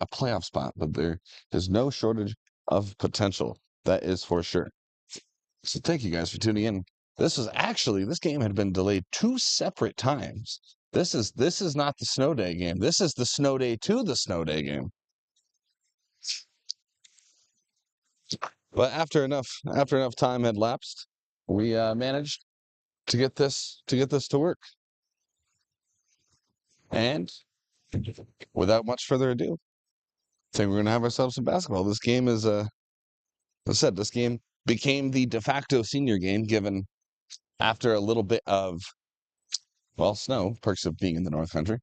a playoff spot, but there is no shortage of potential. That is for sure. So thank you guys for tuning in. This game had been delayed 2 separate times. This is not the snow day game. This is the snow day to the snow day game. But after enough time had lapsed, we managed to get this to work. And without much further ado, I think we're going to have ourselves some basketball. This game is, as I said, this game became the de facto senior game, given after a little bit of, well, snow, perks of being in the North Country.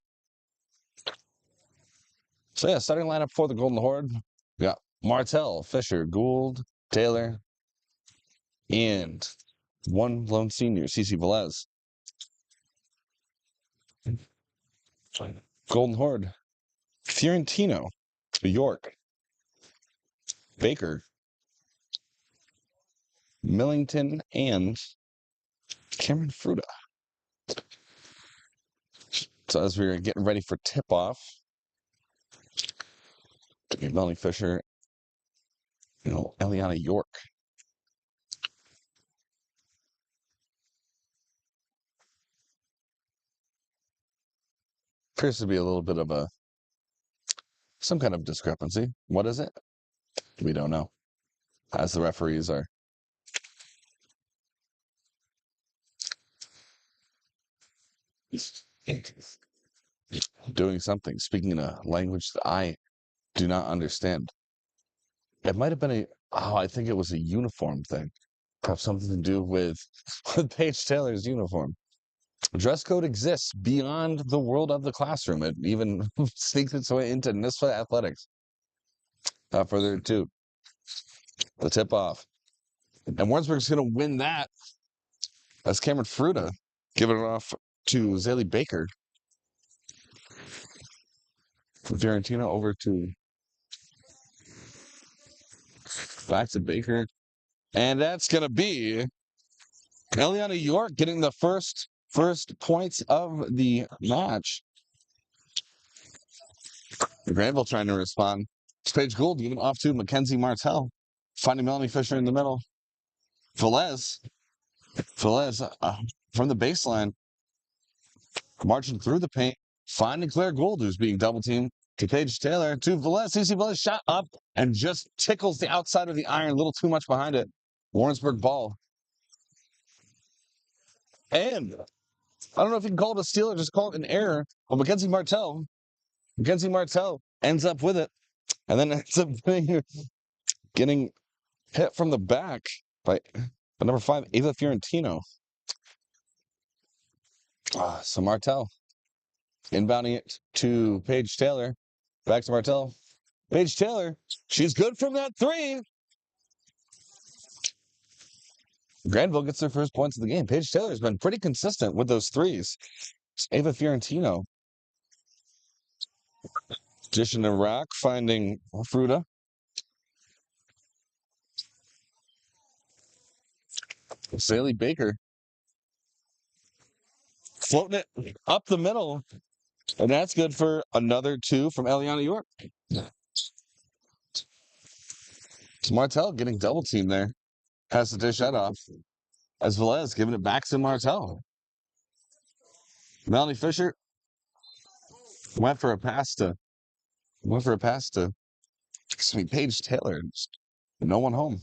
So yeah, starting lineup for the Golden Horde, we got Martell, Fisher, Gould, Taylor, and one lone senior, CC Velez. Golden Horde, Fiorentino, York, Baker, Millington, and Cameron Fruta. So as we were getting ready for tip-off, Melanie Fisher, Eliana York. Appears to be a little bit of some kind of discrepancy. What is it? We don't know. As the referees are doing something, speaking in a language that I do not understand. It might have been I think it was a uniform thing. Have something to do with Paige Taylor's uniform. Dress code exists beyond the world of the classroom. It even sneaks its way into NISFA athletics. Without further ado, the tip-off. And Warrensburg's going to win that as Cameron Fruta giving it off to Zaylee Baker. From Fiorentino over to back to Baker. And that's going to be Eliana York getting the first points of the match. Granville trying to respond. Paige Gould giving off to Mackenzie Martell. Finding Melanie Fisher in the middle. Velez from the baseline. Marching through the paint. Finding Claire Gould, who's being double teamed. To Paige Taylor. To Velez. CC Velez shot up and just tickles the outside of the iron. A little too much behind it. Warrensburg ball. And I don't know if you can call it a steal or just call it an error. But Mackenzie Martell ends up with it. And then ends up getting hit from the back by number 5, Ava Fiorentino. So Martell inbounding it to Paige Taylor. Back to Martell. Paige Taylor, she's good from that 3. Granville gets their first points of the game. Paige Taylor's been pretty consistent with those 3s. It's Ava Fiorentino. Dishing to Rock, finding Fruta. Zaylee Baker. Floating it up the middle. And that's good for another 2 from Eliana York. Martell getting double teamed there. Has to dish that off. As Velez giving it back to Martell. Melanie Fisher went for a pass to Paige Taylor. No one home.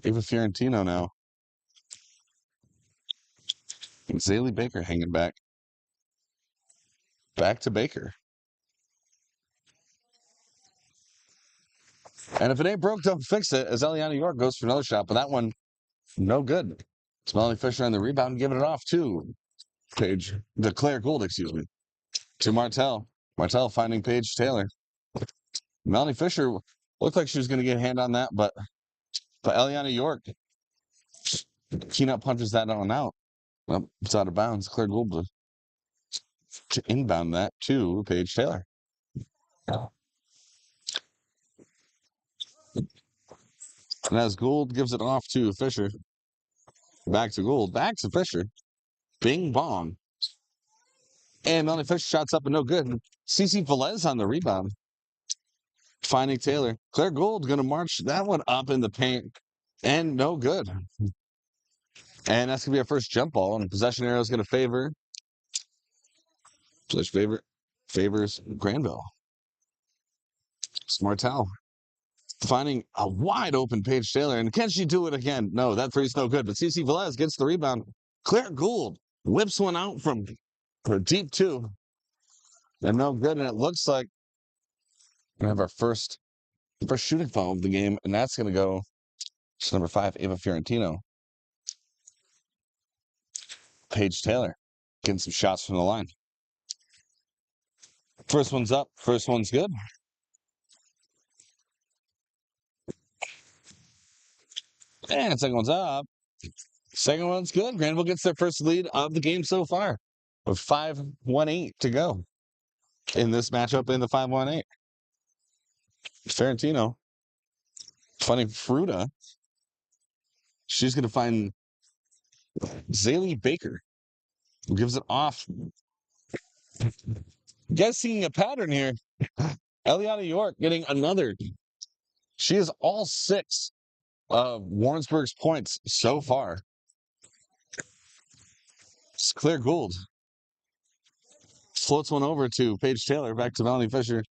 Ava Fiorentino now. And Zaylee Baker hanging back. Back to Baker. And if it ain't broke, don't fix it, as Eliana York goes for another shot. But that one, no good. It's Melanie Fisher on the rebound, giving it off to Claire Gould, to Martell. Martell finding Paige Taylor. Melanie Fisher looked like she was going to get a hand on that, but Eliana York, Keenup punches that on out. Well, it's out of bounds. Claire Gould to inbound that to Paige Taylor. And as Gould gives it off to Fisher. Back to Gould. Back to Fisher. Bing bong. And Melanie Fisher shots up and no good. CC Velez on the rebound. Finding Taylor. Claire Gould going to march that one up in the paint. And no good. And that's going to be our first jump ball. And possession arrow is going to favor. Favors Granville. Smartell. Finding a wide open Paige Taylor. And can she do it again? No, that three's no good. But CC Velez gets the rebound. Claire Gould whips one out from for deep two. And no good. And it looks like we have our first shooting foul of the game. And that's going to go to number 5, Ava Fiorentino. Paige Taylor getting some shots from the line. First one's up. First one's good. And second one's up. Second one's good. Granville gets their first lead of the game so far with 5:18 to go in this matchup in the 5-1-8. Fiorentino finding Fruta. She's going to find Zaylee Baker, who gives it off. You guys seeing a pattern here. Eliana York getting another. She is all 6 of Warrensburg's points so far. It's Claire Gould. Floats one over to Paige Taylor, back to Melanie Fisher.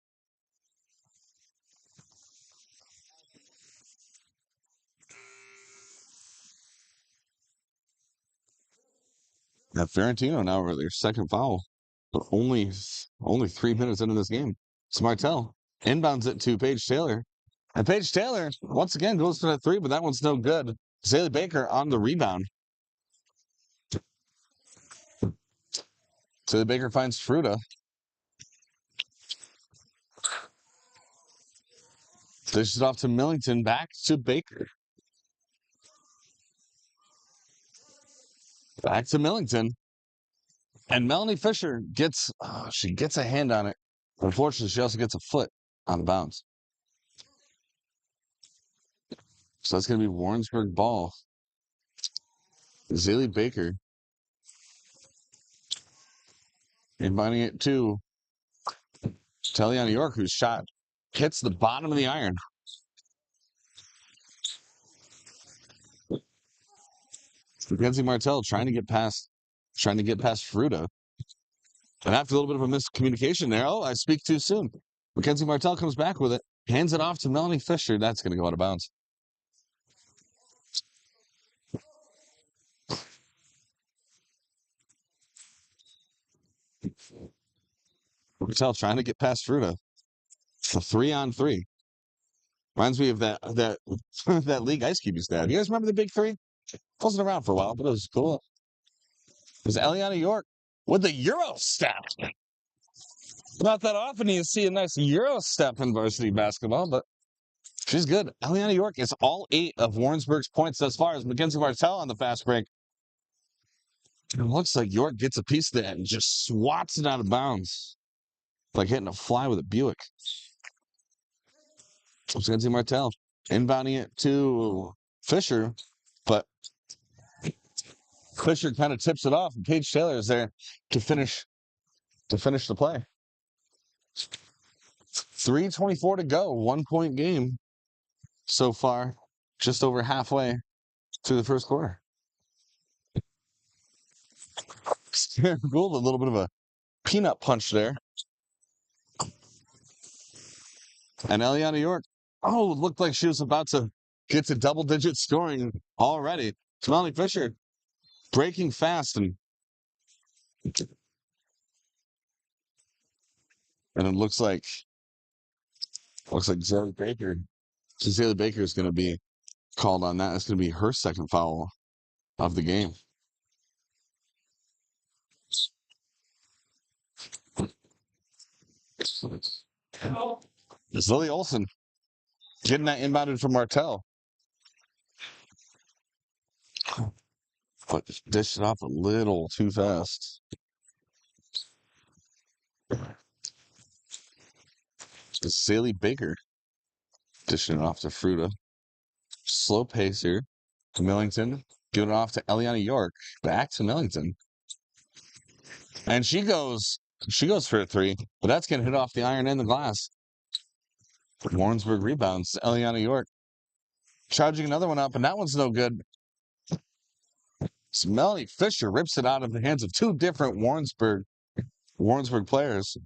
Now Fiorentino now with their second foul. But only 3 minutes into this game. Smartell inbounds it to Paige Taylor. And Paige Taylor, once again, goes for that 3, but that one's no good. Zaylee Baker on the rebound. Zaylee Baker finds Fruta. Dishes it off to Millington, back to Baker. Back to Millington. And Melanie Fisher gets a hand on it. Unfortunately, she also gets a foot on the bounce. So that's going to be Warrensburg ball. Zaylee Baker. Inviting it to Eliana York, whose shot hits the bottom of the iron. Mackenzie Martell trying to get past Fruta. And after a little bit of a miscommunication there, I speak too soon. Mackenzie Martell comes back with it, hands it off to Melanie Fisher. That's going to go out of bounds. Martell trying to get past Fruta. It's a 3-on-3. Reminds me of that that league Ice Cube used to have. You guys remember the Big Three? Wasn't around for a while, but it was cool. It was Eliana York with the Euro step. Not that often you see a nice Euro step in varsity basketball, but she's good. Eliana York is all 8 of Warrensburg's points thus far as Mackenzie Martell on the fast break. It looks like York gets a piece of that and just swats it out of bounds. Like hitting a fly with a Buick. Mackenzie Martell inbounding it to Fisher, but Fisher kind of tips it off, and Paige Taylor is there to finish the play. 3:24 to go, 1-point game so far, just over halfway through the first quarter. Gould, a little bit of a peanut punch there. And Eliana York, looked like she was about to get to double-digit scoring already. Melanie Fisher breaking fast, and it looks like Zaylee Baker. So Zaylee Baker is going to be called on that. It's going to be her second foul of the game. It's Lily Olsen getting that inbounded from Martell. But just dished it off a little too fast. It's Zaylee Baker dishing it off to Fruta. Slow pace here to Millington. Giving it off to Eliana York. Back to Millington. And she goes for a three, but that's going to hit off the iron and the glass. Warrensburg rebounds. Eliana York charging another one up, and that one's no good. So Melanie Fisher rips it out of the hands of two different Warrensburg players.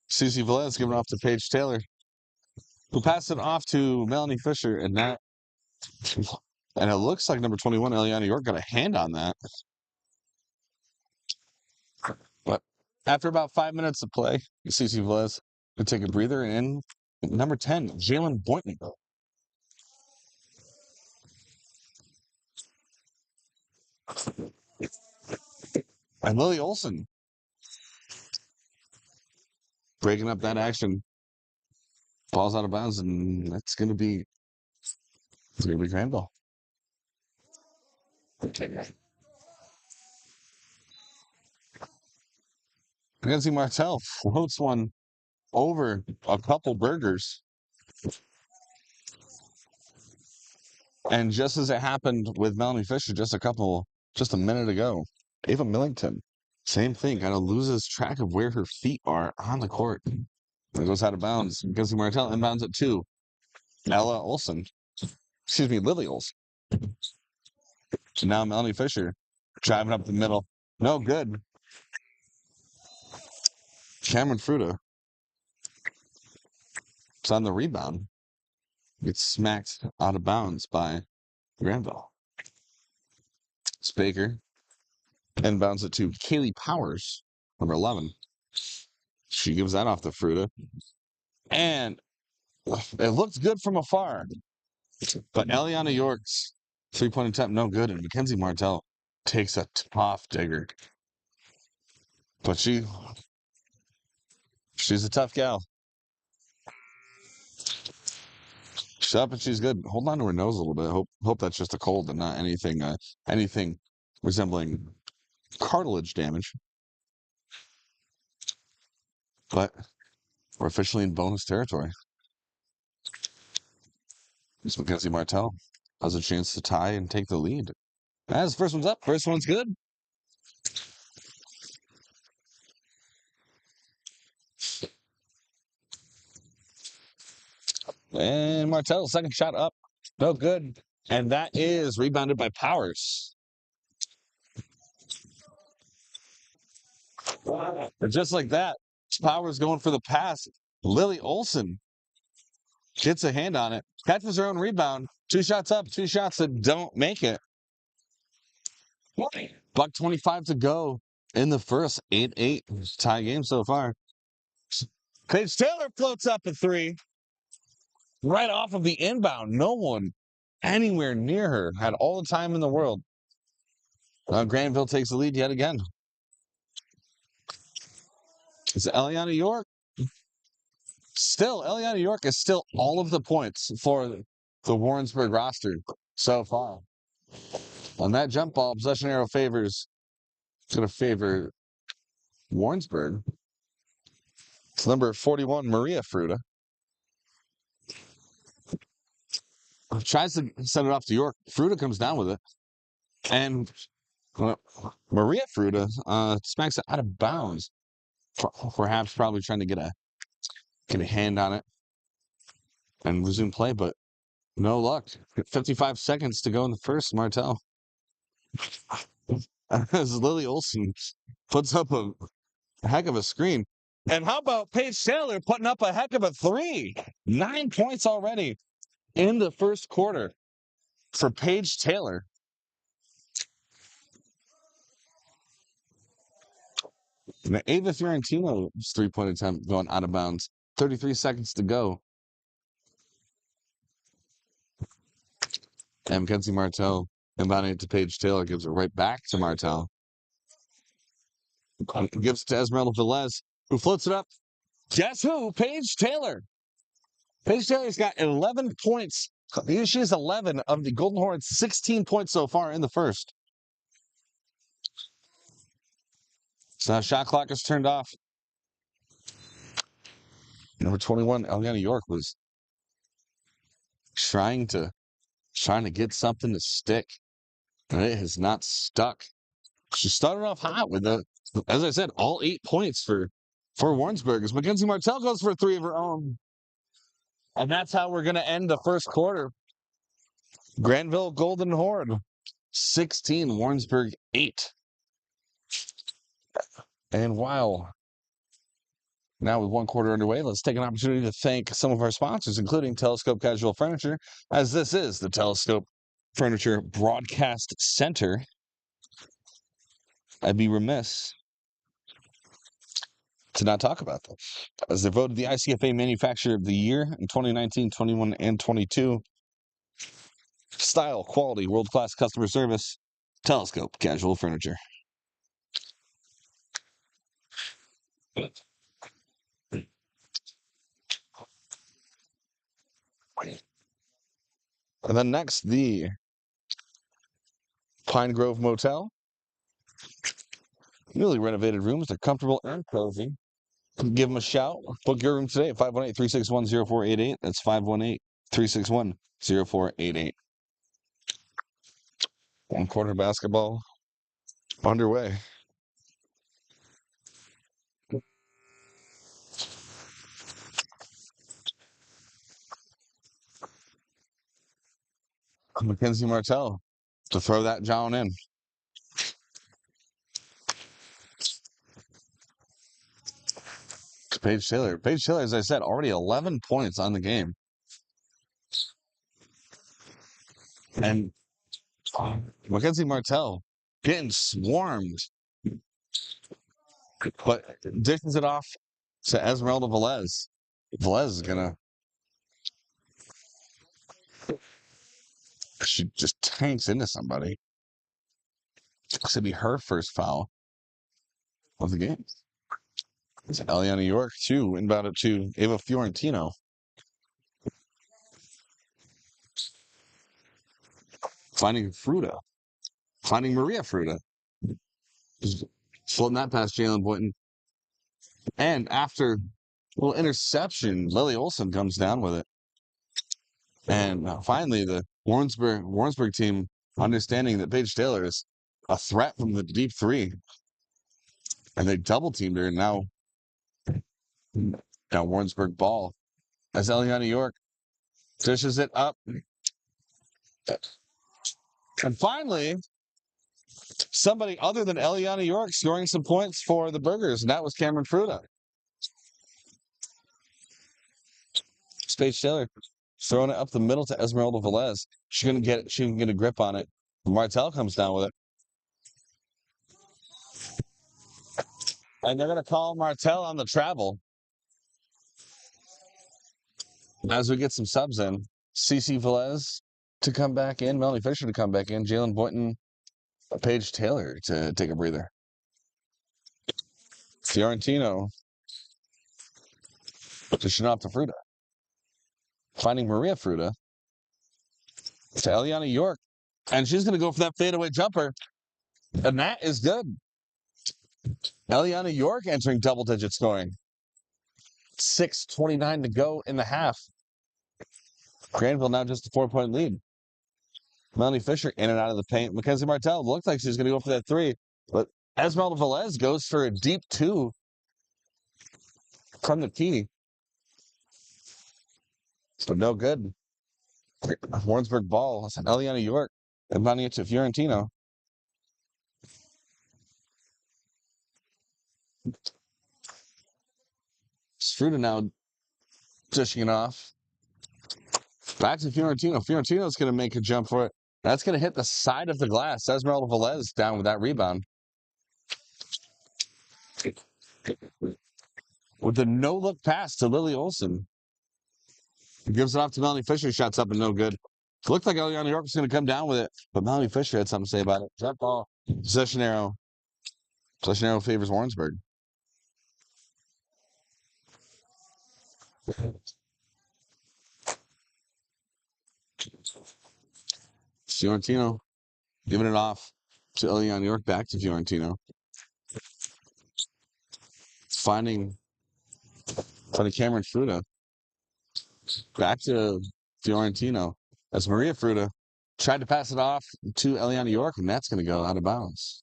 Cece Velez giving it off to Paige Taylor, who passed it off to Melanie Fisher, and it looks like number 21, Eliana York, got a hand on that. But after about 5 minutes of play, Cece Velez could take a breather, and number 10, Jalen Boynton. And Lily Olson breaking up that action. Ball's out of bounds, and it's gonna be Granville. Nancy Martell floats one over a couple burgers. And just as it happened with Melanie Fisher just a minute ago, Ava Millington, same thing, kind of loses track of where her feet are on the court. It goes out of bounds. Nancy Martell inbounds it too. Lily Olson. So now Melanie Fisher driving up the middle. No good. Cameron Fruta. It's on the rebound. Gets smacked out of bounds by Granville. Baker inbounds it to Kaylee Powers, number 11. She gives that off to Fruta. And it looks good from afar. But Eliana York's three-point attempt, no good. And Mackenzie Martell takes a tough digger. But she's a tough gal. She's up and she's good. Hold on to her nose a little bit. Hope that's just a cold and not anything resembling cartilage damage. But we're officially in bonus territory. It's Mackenzie Martell has a chance to tie and take the lead. As first one's up, first one's good. And Martell, second shot up. No good. And that is rebounded by Powers. And just like that, Powers going for the pass. Lily Olson gets a hand on it, catches her own rebound. 2 shots up, 2 shots that don't make it. Buck 25 to go in the first. 8-8 tie game so far. Paige Taylor floats up a three right off of the inbound. No one anywhere near her had all the time in the world. Granville takes the lead yet again. It's Eliana York. Eliana York is still all of the points for the Warrensburg roster so far. On that jump ball, possession arrow favors. It's going to favor Warrensburg. It's number 41, Maria Fruta. Tries to send it off to York. Fruta comes down with it. And Maria Fruta smacks it out of bounds. Perhaps probably trying to get a hand on it and resume play, but no luck. 55 seconds to go in the first, Martell. As Lily Olson puts up a heck of a screen. And how about Paige Taylor putting up a heck of a three? 9 points already in the first quarter for Paige Taylor. And Ava Fiorentino's three-point attempt going out of bounds. 33 seconds to go. And Mackenzie Martell inbounding it to Paige Taylor, gives it right back to Martell. Gives it to Esmeralda Velez, who floats it up. Guess who? Paige Taylor. Paige Taylor's got 11 points. She has 11 of the Golden Horde's 16 points so far in the first. So shot clock is turned off. Number 21, Eliana York, was trying to get something to stick, and it has not stuck. She started off hot with As I said, all 8 points for Warrensburg as Mackenzie Martell goes for 3 of her own. And that's how we're going to end the first quarter. Granville Golden Horde 16, Warrensburg 8. And while now with 1 quarter underway, let's take an opportunity to thank some of our sponsors, including Telescope Casual Furniture, as this is the Telescope Furniture Broadcast Center. I'd be remiss to not talk about them, as they're voted the ICFA Manufacturer of the Year in 2019, 21, and 22. Style, quality, world-class customer service. Telescope Casual Furniture. And then next, the Pine Grove Motel. Newly renovated rooms. They're comfortable and cozy. Give them a shout. Book your room today at 518-361-0488. That's 518-361-0488. 1 quarter basketball underway. Mackenzie Martell to throw that John in. Paige Taylor. Paige Taylor, as I said, already 11 points on the game. And Mackenzie Martell getting swarmed, but dishes it off to Esmeralda Velez. Velez is gonna. She just tanks into somebody. This would be her first foul of the game. It's Eliana York, too, inbound it to Ava Fiorentino. Finding Fruta. Finding Maria Fruta. Just floating that past Jalen Boynton. And after a little interception, Lily Olson comes down with it. And finally, the Warrensburg team, understanding that Paige Taylor is a threat from the deep three, and they double teamed her. And now Warrensburg ball as Eliana York dishes it up. And finally, somebody other than Eliana York scoring some points for the Burgers, and that was Cameron Fruta. Paige Taylor throwing it up the middle to Esmeralda Velez. She can get a grip on it. Martell comes down with it. And they're going to call Martell on the travel. As we get some subs in, CeCe Velez to come back in, Melanie Fisher to come back in, Jalen Boynton, Paige Taylor to take a breather. Fiorentino dishing off to Fruta. Finding Maria Fruta to Eliana York. And she's going to go for that fadeaway jumper. And that is good. Eliana York entering double-digit scoring. 6:29 to go in the half. Granville now just a 4-point lead. Melanie Fisher in and out of the paint. Mackenzie Martell looked like she's going to go for that three. But Esmeralda Velez goes for a deep two from the key. So no good. Warrensburg ball. That's an Eliana York. And money to Fiorentino. Fruta now dishing it off. Back to Fiorentino. Fiorentino's going to make a jump for it. That's going to hit the side of the glass. Esmeralda Velez down with that rebound. With the no-look pass to Lily Olson. Gives it off to Melanie Fisher. Shots up and no good. It looked like Eliana York was going to come down with it, but Melanie Fisher had something to say about it. Jump ball. Possession arrow. Possession arrow favors Warrensburg. Fiorentino giving it off to Eliana York. Back to Fiorentino. Finding Cameron Fruta. Back to Fiorentino. As Maria Fruta tried to pass it off to Eliana York, and that's going to go out of bounds.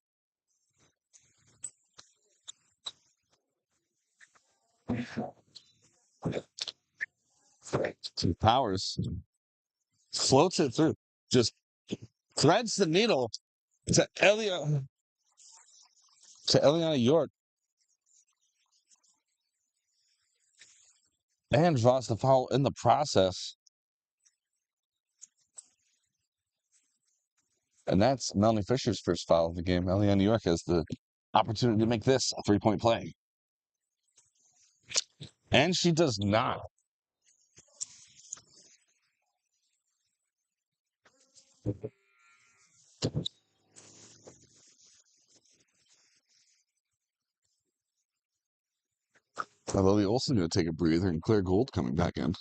Powers floats it through, just threads the needle to Eliana York, and draws the foul in the process. And that's Melanie Fisher's first foul of the game. Eliana York has the opportunity to make this a 3-point play. And she does not. Lily Olsen going to take a breather, and Claire Gould coming back in.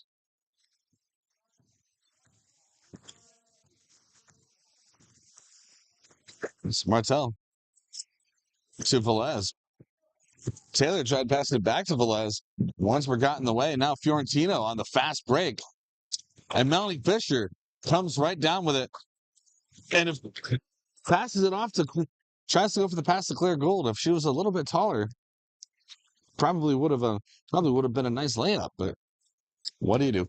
It's Martell to Velez. Taylor tried passing it back to Velez. Once we're got in the way. Now Fiorentino on the fast break. And Melanie Fisher comes right down with it. And if passes it off to, tries to go for the pass to Claire Gould. If she was a little bit taller, probably would have been a nice layup. But what do you do?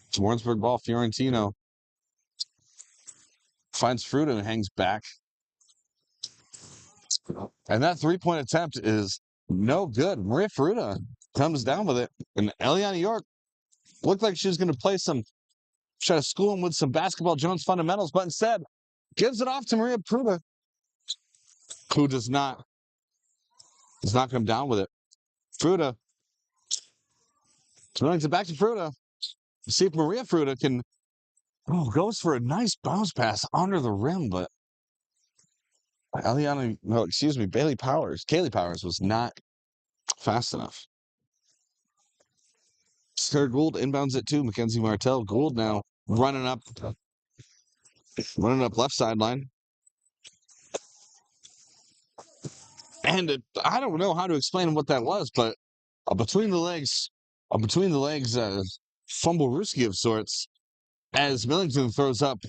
It's Warrensburg ball. Fiorentino finds Fruta and hangs back. And that 3-point attempt is no good. Maria Fruta comes down with it. And Eliana York looked like she was going to try to school him with some basketball Jones fundamentals, but instead gives it off to Maria Fruta, who does not come down with it. Fruta throwing it back to Fruta. See if Maria Fruta can goes for a nice bounce pass under the rim, but Kaylee Powers was not fast enough. Sarah Gould inbounds it to Mackenzie Martell. Gould now running up left sideline. And I don't know how to explain what that was, but a between the legs fumblerooski of sorts, as Millington throws up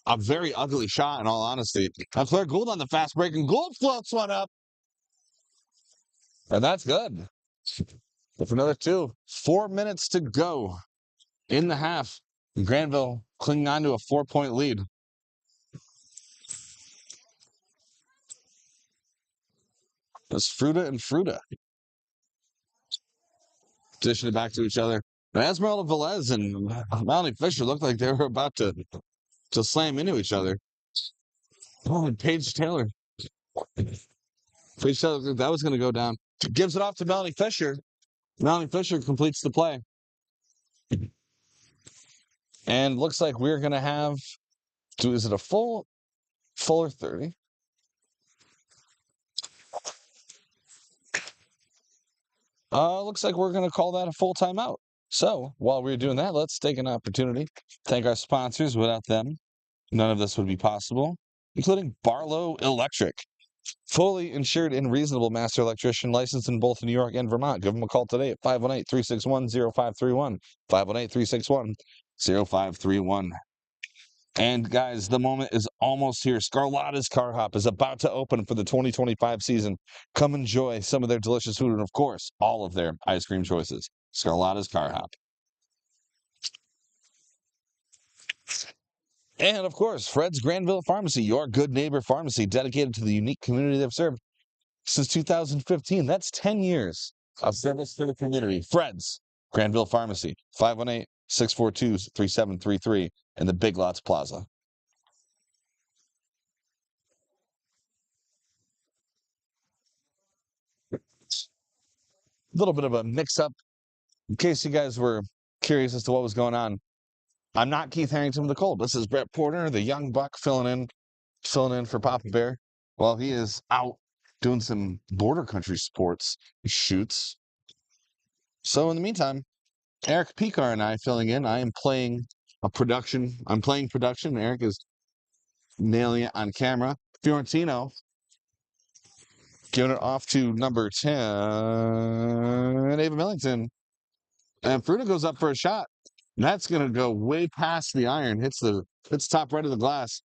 a very ugly shot, in all honesty. Now Claire Gould on the fast break, and Gould floats one up. And that's good. For another 2. 4 minutes to go in the half. Granville clinging on to a 4-point lead. It's Fruta and Fruta. Dishing it back to each other. And Esmeralda Velez and Melanie Fisher looked like they were about to slam into each other. Oh, and Paige Taylor. Paige Taylor, that was going to go down. Gives it off to Melanie Fisher. Melanie Fisher completes the play. And looks like we're going to have, is it a full or 30? Looks like we're going to call that a full timeout. So while we're doing that, let's take an opportunity. Thank our sponsors. Without them, none of this would be possible, including Barlow Electric. Fully insured and reasonable master electrician licensed in both New York and Vermont. Give them a call today at 518-361-0531. 518-361-0531. And guys, the moment is almost here. Scarlotta's Car Hop is about to open for the 2025 season. Come enjoy some of their delicious food and, of course, all of their ice cream choices. Scarlotta's Car Hop. And, of course, Fred's Granville Pharmacy, your good neighbor pharmacy dedicated to the unique community they've served since 2015. That's 10 years of service to the community. Fred's Granville Pharmacy, 518-642-3733 in the Big Lots Plaza. A little bit of a mix-up. In case you guys were curious as to what was going on, I'm not Keith Harrington with the Cold. This is Brett Porter, the young buck, filling in for Papa Bear while he is out doing some border country sports shoots. So in the meantime, Eric Picar and I filling in. I am playing production. Eric is nailing it on camera. Fiorentino giving it off to number 10, Ava Millington. And Fruta goes up for a shot. And that's going to go way past the iron. Hits top right of the glass.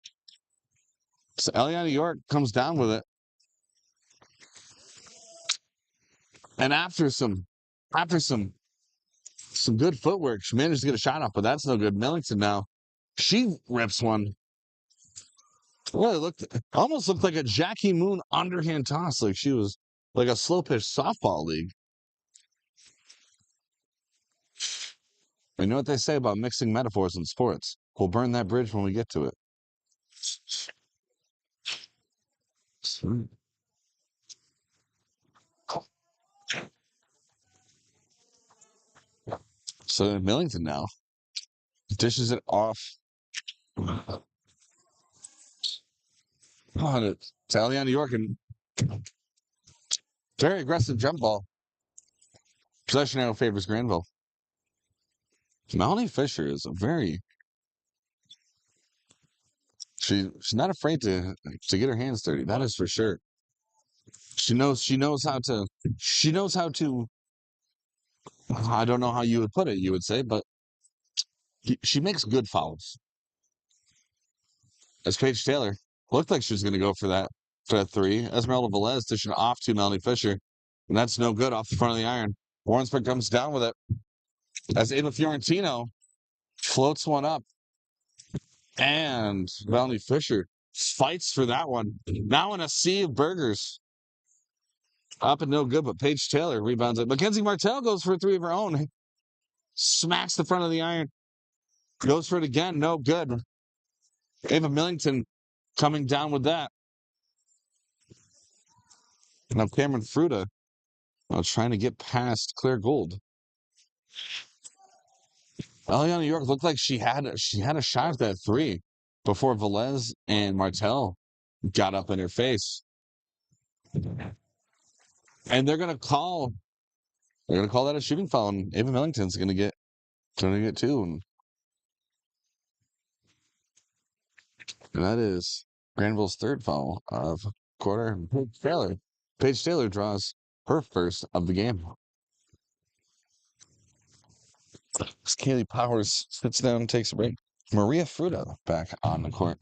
So Eliana York comes down with it. And after some good footwork, she managed to get a shot off, but that's no good. Millington now, she rips one. Really almost looked like a Jackie Moon underhand toss, like she was like a slow pitch softball league. You know what they say about mixing metaphors in sports? We'll burn that bridge when we get to it. So Millington now dishes it off. To Eliana York, and very aggressive jump ball. Possession arrow favors Granville. Melanie Fisher is a very she's not afraid to get her hands dirty. That is for sure. She knows how to I don't know how you would put it, you would say, but she makes good fouls. As Paige Taylor looked like she was going to go for that three. Esmeralda Velez dishing off to Melanie Fisher, and that's no good off the front of the iron. Warrensburg comes down with it as Ava Fiorentino floats one up, and Melanie Fisher fights for that one. Now in a sea of burgers. Up and no good, but Paige Taylor rebounds it. Mackenzie Martell goes for a three of her own. Smacks the front of the iron. Goes for it again. No good. Ava Millington coming down with that. Now Cameron Fruta trying to get past Claire Gould. Eliana York looked like she had a shot at that three before Velez and Martell got up in her face. And they're gonna call that a shooting foul, and Ava Millington's gonna get two. And that is Granville's third foul of quarter. Paige Taylor draws her first of the game. As Kaylee Powers sits down and takes a break. Maria Fruta back on the court.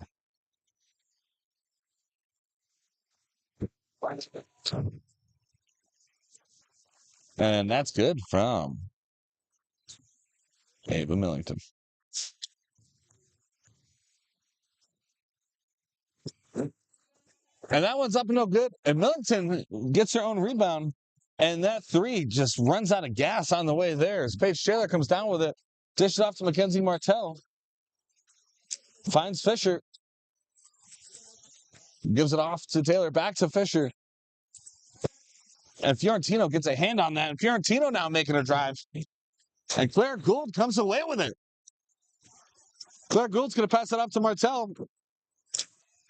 And that's good from Ava Millington. And that one's up and no good. And Millington gets her own rebound. And that three just runs out of gas on the way there. As Paige Taylor comes down with it. Dishes off to Mackenzie Martell. Finds Fisher. Gives it off to Taylor. Back to Fisher. And Fiorentino gets a hand on that. And Fiorentino now making a drive. And Claire Gould comes away with it. Claire Gould's going to pass it up to Martell.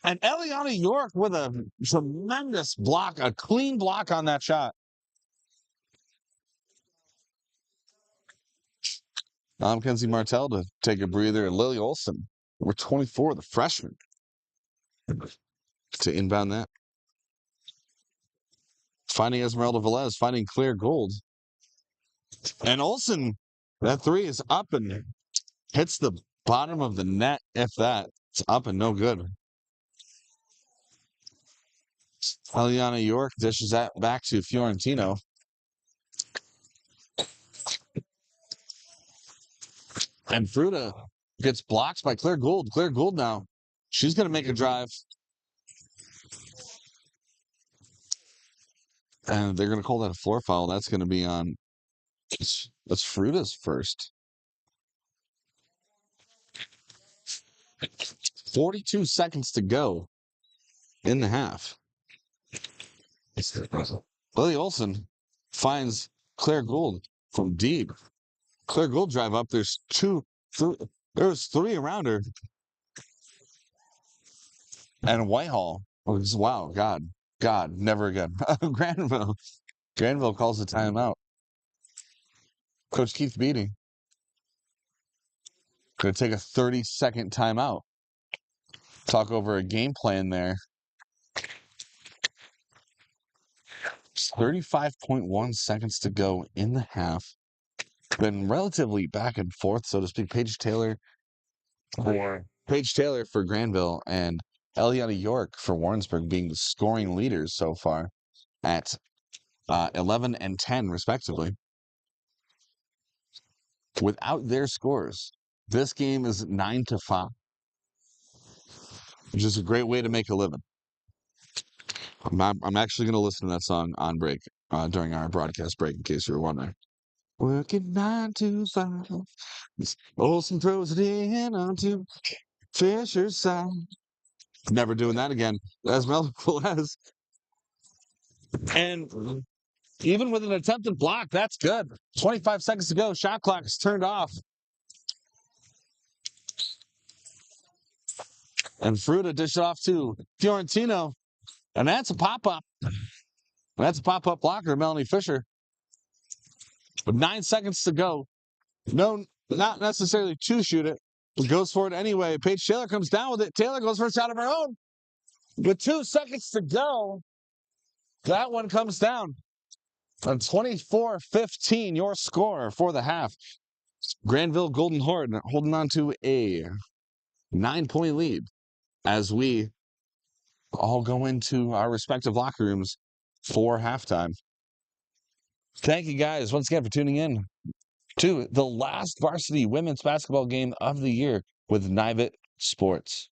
And Eliana York with a tremendous block, a clean block on that shot. Mackenzie Martell to take a breather. And Lily Olson, number 24, the freshman, to inbound that. Finding Esmeralda Velez, finding Claire Gould. And Olson, that three is up and hits the bottom of the net, if that. It's up and no good. Eliana York dishes that back to Fiorentino. And Fruta gets blocked by Claire Gould. Claire Gould now, she's going to make a drive. And they're going to call that a floor foul. That's going to be on, that's Fruta's first. 42 seconds to go in the half. Lily Olson finds Claire Gould from deep. Claire Gould drive up. There's three around her. And Whitehall. Wow, God, never again. Granville calls the timeout. Coach Keith Beatty going to take a 30-second timeout. Talk over a game plan there. 35.1 seconds to go in the half. Been relatively back and forth, so to speak. Paige Taylor for Granville and Eliana York for Warrensburg being the scoring leaders so far at 11 and 10 respectively, without their scores. This game is 9-5, which is a great way to make a living. I'm actually going to listen to that song on break during our broadcast break, in case you were wondering. Working 9 to 5. Olsen throws it in onto Fisher's side. Never doing that again, as Melville as. And even with an attempted block, that's good. 25 seconds to go. Shot clock is turned off. And Fruta dished off to Fiorentino. And that's a pop-up. That's a pop-up blocker, Melanie Fisher. With 9 seconds to go. No, not necessarily to shoot it, but goes for it anyway. Paige Taylor comes down with it. Taylor goes for a shot of her own. With 2 seconds to go, that one comes down. On 24-15, your score for the half. Granville Golden Horde holding on to a 9-point lead as we all go into our respective locker rooms for halftime. Thank you guys once again for tuning in to the last varsity women's basketball game of the year with Nivett Sports.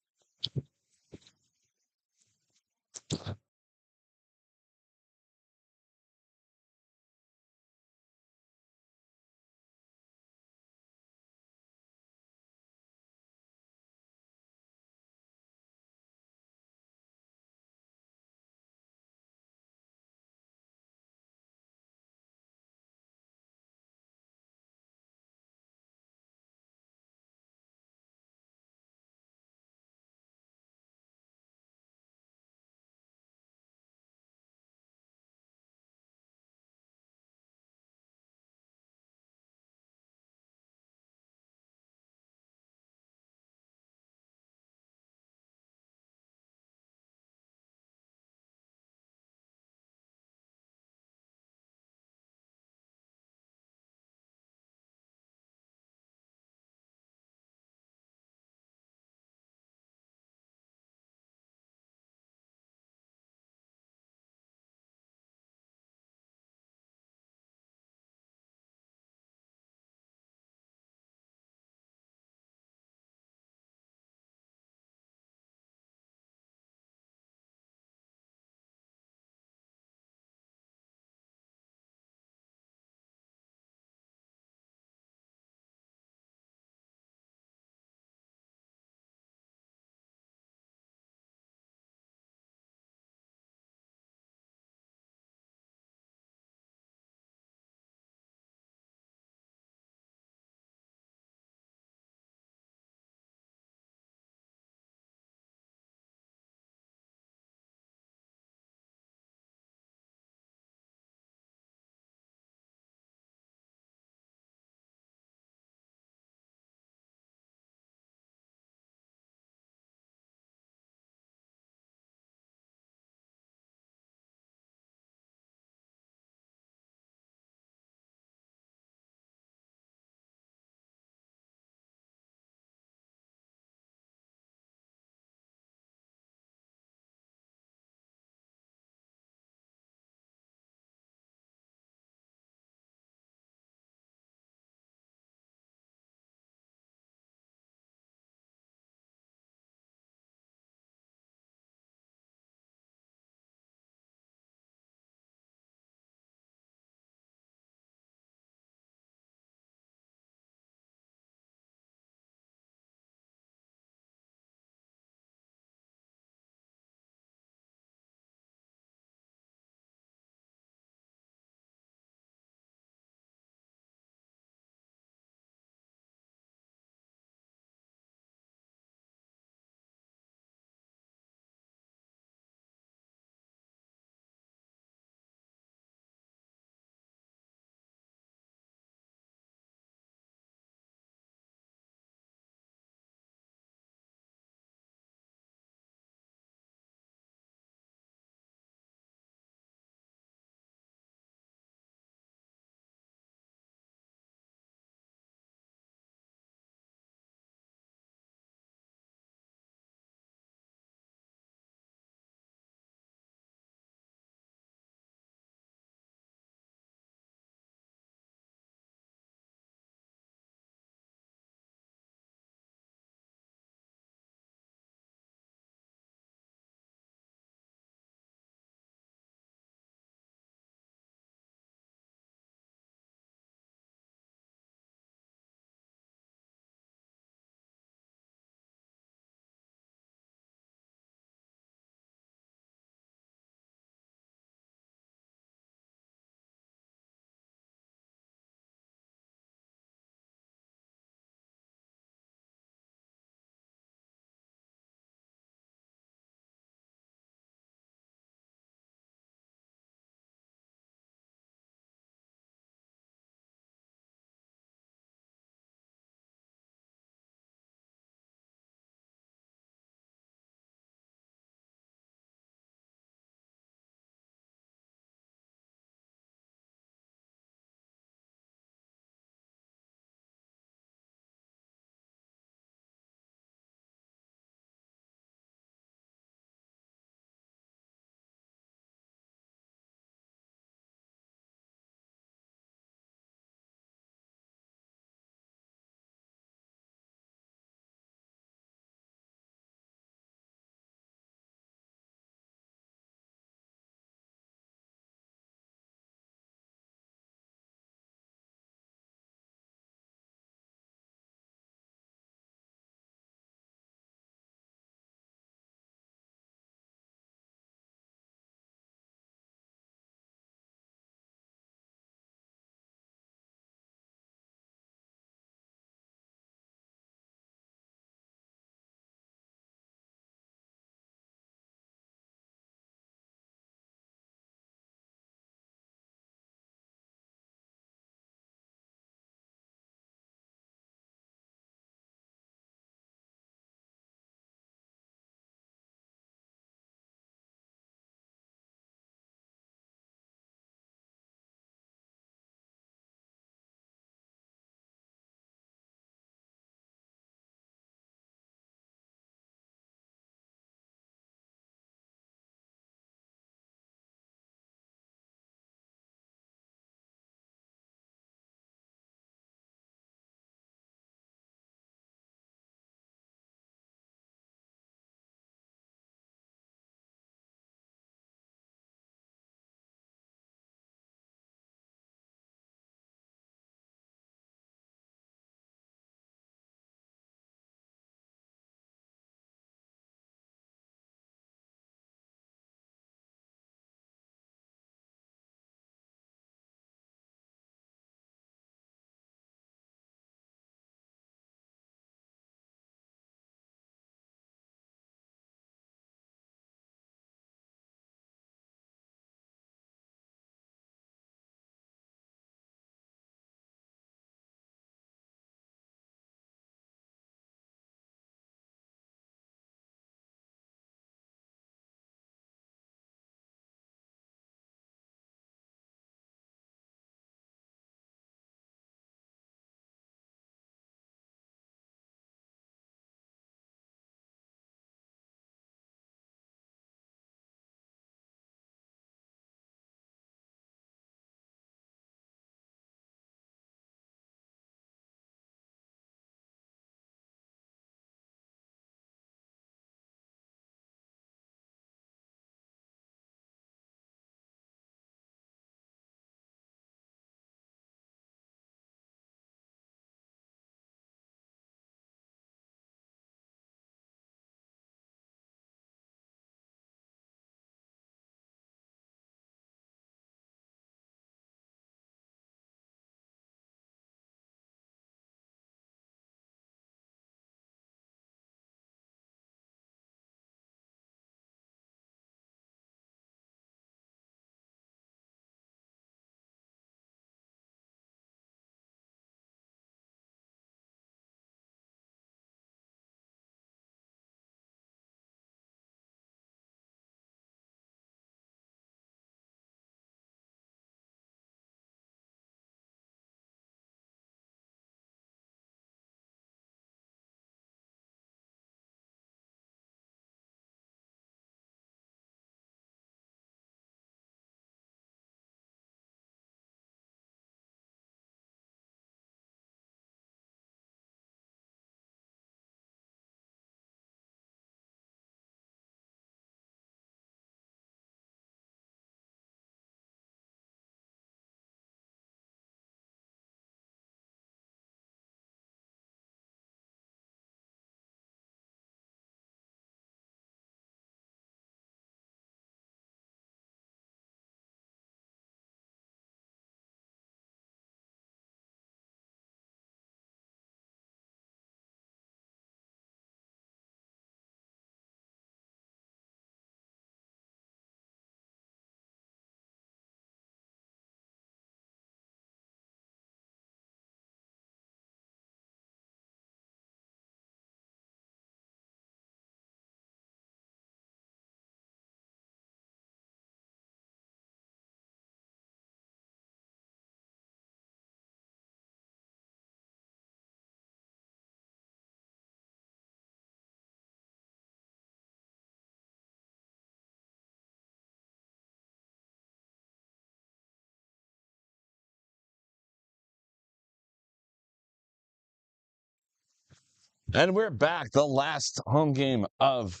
And we're back. The last home game of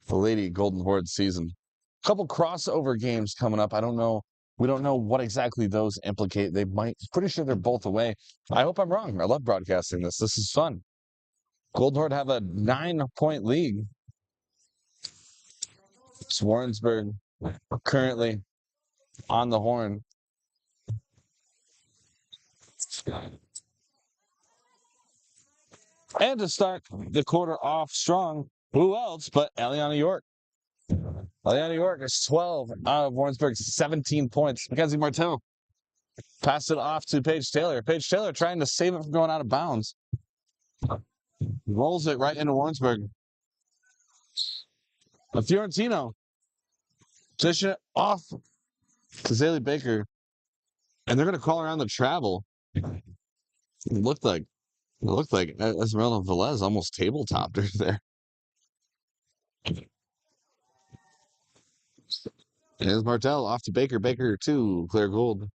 the Lady Golden Horde season. A couple crossover games coming up. I don't know. We don't know what exactly those implicate. They might. Pretty sure they're both away. I hope I'm wrong. I love broadcasting this. This is fun. Golden Horde have a 9-point lead. It's Warrensburg currently on the horn. And to start the quarter off strong, who else but Eliana York? Eliana York is 12 out of Warrensburg's 17 points. Mackenzie Martel passed it off to Paige Taylor. Paige Taylor trying to save it from going out of bounds. Rolls it right into Warrensburg. A Fiorentino dishing it off to Zaylee Baker. And they're going to call around the travel. It looked like Esmeralda Velez almost tabletopped her there. Here's Martel off to Baker. Baker to Claire Gould.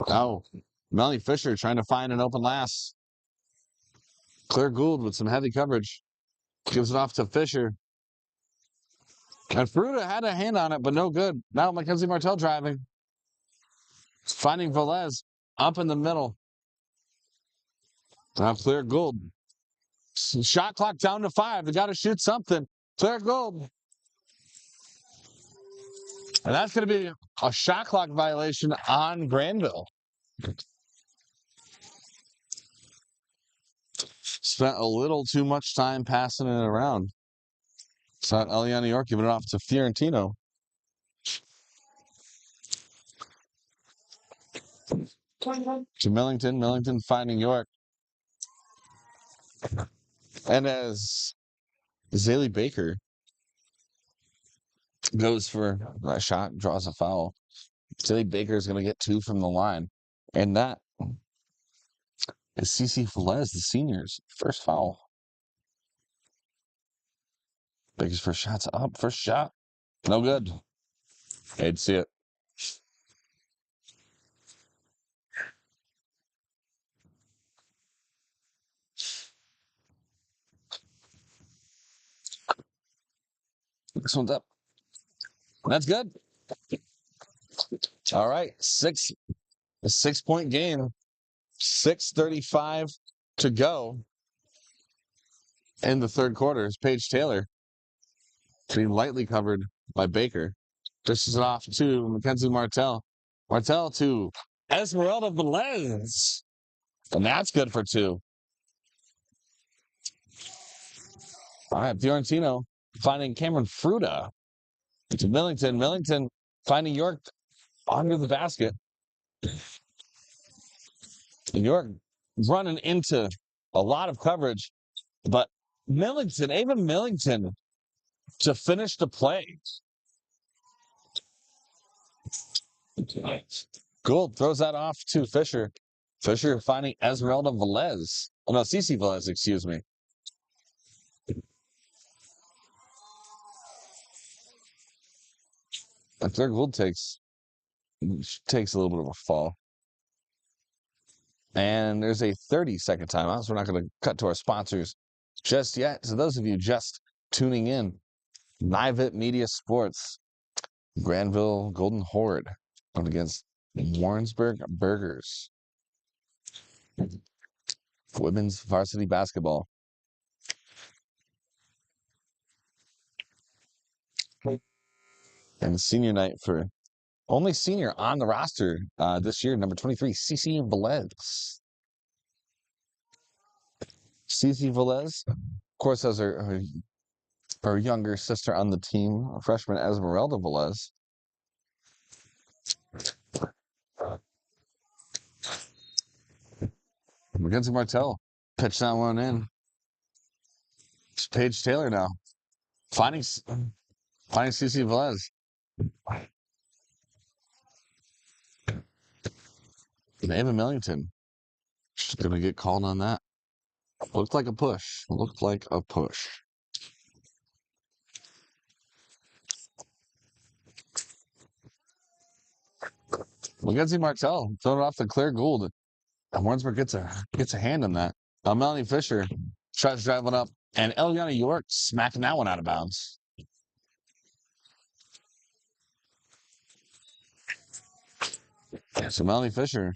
Oh, Melanie Fisher trying to find an open lass. Claire Gould with some heavy coverage. Gives it off to Fisher. And Fruta had a hand on it, but no good. Now Mackenzie Martel driving. Finding Velez up in the middle. Now Claire Gould. Shot clock down to 5. They got to shoot something. Claire Gould. And that's going to be a shot clock violation on Granville. Spent a little too much time passing it around. So Eliana York giving it off to Fiorentino. To Millington. Millington finding York. And as Zaylee Baker goes for a shot, draws a foul, Zaylee Baker is going to get 2 from the line. And that is Cece Velez, the senior's first foul. Baker's first shot's up. First shot. No good. Hate to see it. This one's up. That's good. All right. A 6-point game. 6:35 to go in the third quarter. It's Paige Taylor being lightly covered by Baker. Dishes it off to Mackenzie Martel. Martel to Esmeralda Velez. And that's good for 2. All right, Fiorentino finding Cameron Fruta to Millington. Millington finding York under the basket. And York running into a lot of coverage. But Millington, Ava Millington, to finish the play. Gould throws that off to Fisher. Fisher finding Esmeralda Velez. Oh, no, Cece Velez, excuse me. And Claire Gould takes a little bit of a fall. And there's a 30-second timeout, so we're not going to cut to our sponsors just yet. So those of you just tuning in, Nivit Media Sports, Granville Golden Horde going against Warrensburg Burgers. Women's varsity basketball. And senior night for only senior on the roster this year, number 23, Cece Velez. Cece Velez, of course, has her younger sister on the team, freshman Esmeralda Velez. Mackenzie Martel pitched that one in. It's Paige Taylor now. Finding Cece Velez. Ava Millington. She's going to get called on that. Looked like a push. Looked like a push. Mackenzie Martel throwing it off to Claire Gould. And Warrensburg gets a hand on that. Melanie Fisher tries to drive one up, and Eliana York smacking that one out of bounds. So Melanie Fisher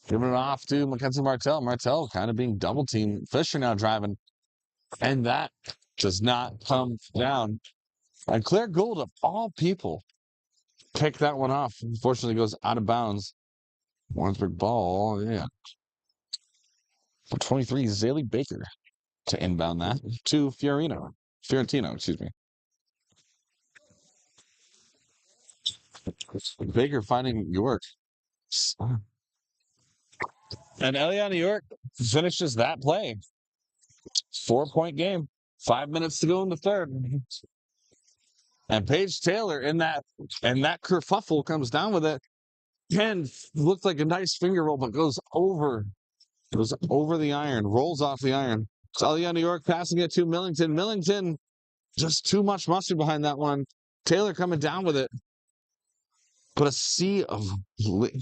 giving it off to Mackenzie Martell. Martell kind of being double teamed. Fisher now driving, and that does not come down. And Claire Gould, of all people, picked that one off. Unfortunately, goes out of bounds. Warrensburg ball, yeah. For 23, Zaylee Baker to inbound that to Fiorentino, excuse me. Baker finding York. And Eliana York finishes that play. 4-point game. 5 minutes to go in the third. And Paige Taylor in that kerfuffle comes down with it. And looks like a nice finger roll, but goes over the iron, rolls off the iron. So Eliana York passing it to Millington. Millington, just too much mustard behind that one. Taylor coming down with it. But a sea of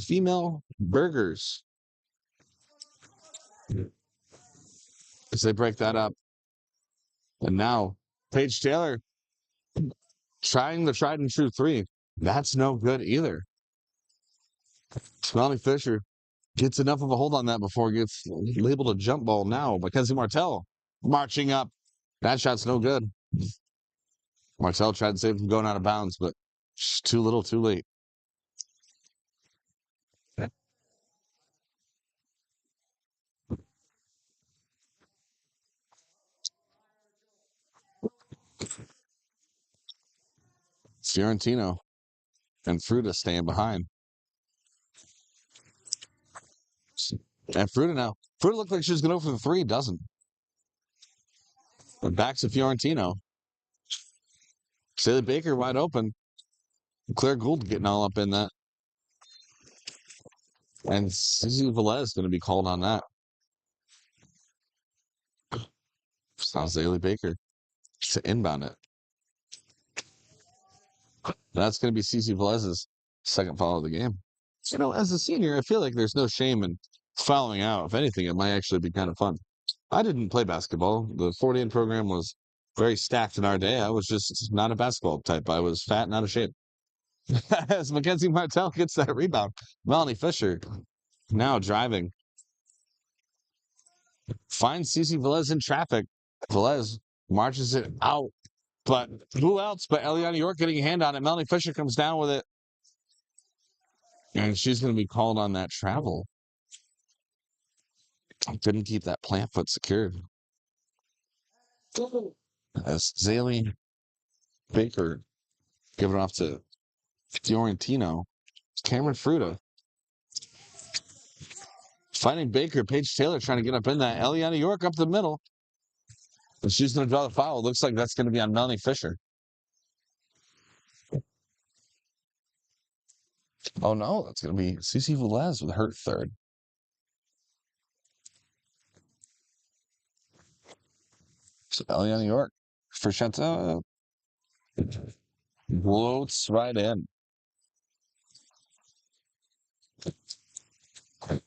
female burgers as they break that up. And now Paige Taylor trying the tried and true three. That's no good either. Melanie Fisher gets enough of a hold on that before it gets labeled a jump ball. Now Mackenzie Martell marching up. That shot's no good. Martell tried to save him going out of bounds, but too little, too late. Fiorentino and Fruta staying behind. And Fruta now. Fruta looked like she was going to go for the three, doesn't. But back to Fiorentino. Zaylee Baker wide open. Claire Gould getting all up in that. And Susie Velez going to be called on that. It's not Zaylee Baker to inbound it. That's going to be Cece Velez's second foul of the game. You know, as a senior, I feel like there's no shame in fouling out. If anything, it might actually be kind of fun. I didn't play basketball. The 40-in program was very stacked in our day. I was just not a basketball type. I was fat and out of shape. As Mackenzie Martell gets that rebound. Melanie Fisher now driving. Finds Cece Velez in traffic. Velez marches it out. But who else but Eliana York getting a hand on it? Melanie Fisher comes down with it. And she's going to be called on that travel. Couldn't keep that plant foot secured. As Zaylee Baker giving it off to Fiorentino. Cameron Fruta. Finding Baker. Paige Taylor trying to get up in that. Eliana York up the middle. And she's going to draw the foul. Looks like that's going to be on Melanie Fisher. Oh, no. That's going to be Cece Velez with her third. So Eliana York for Chantal floats right in. And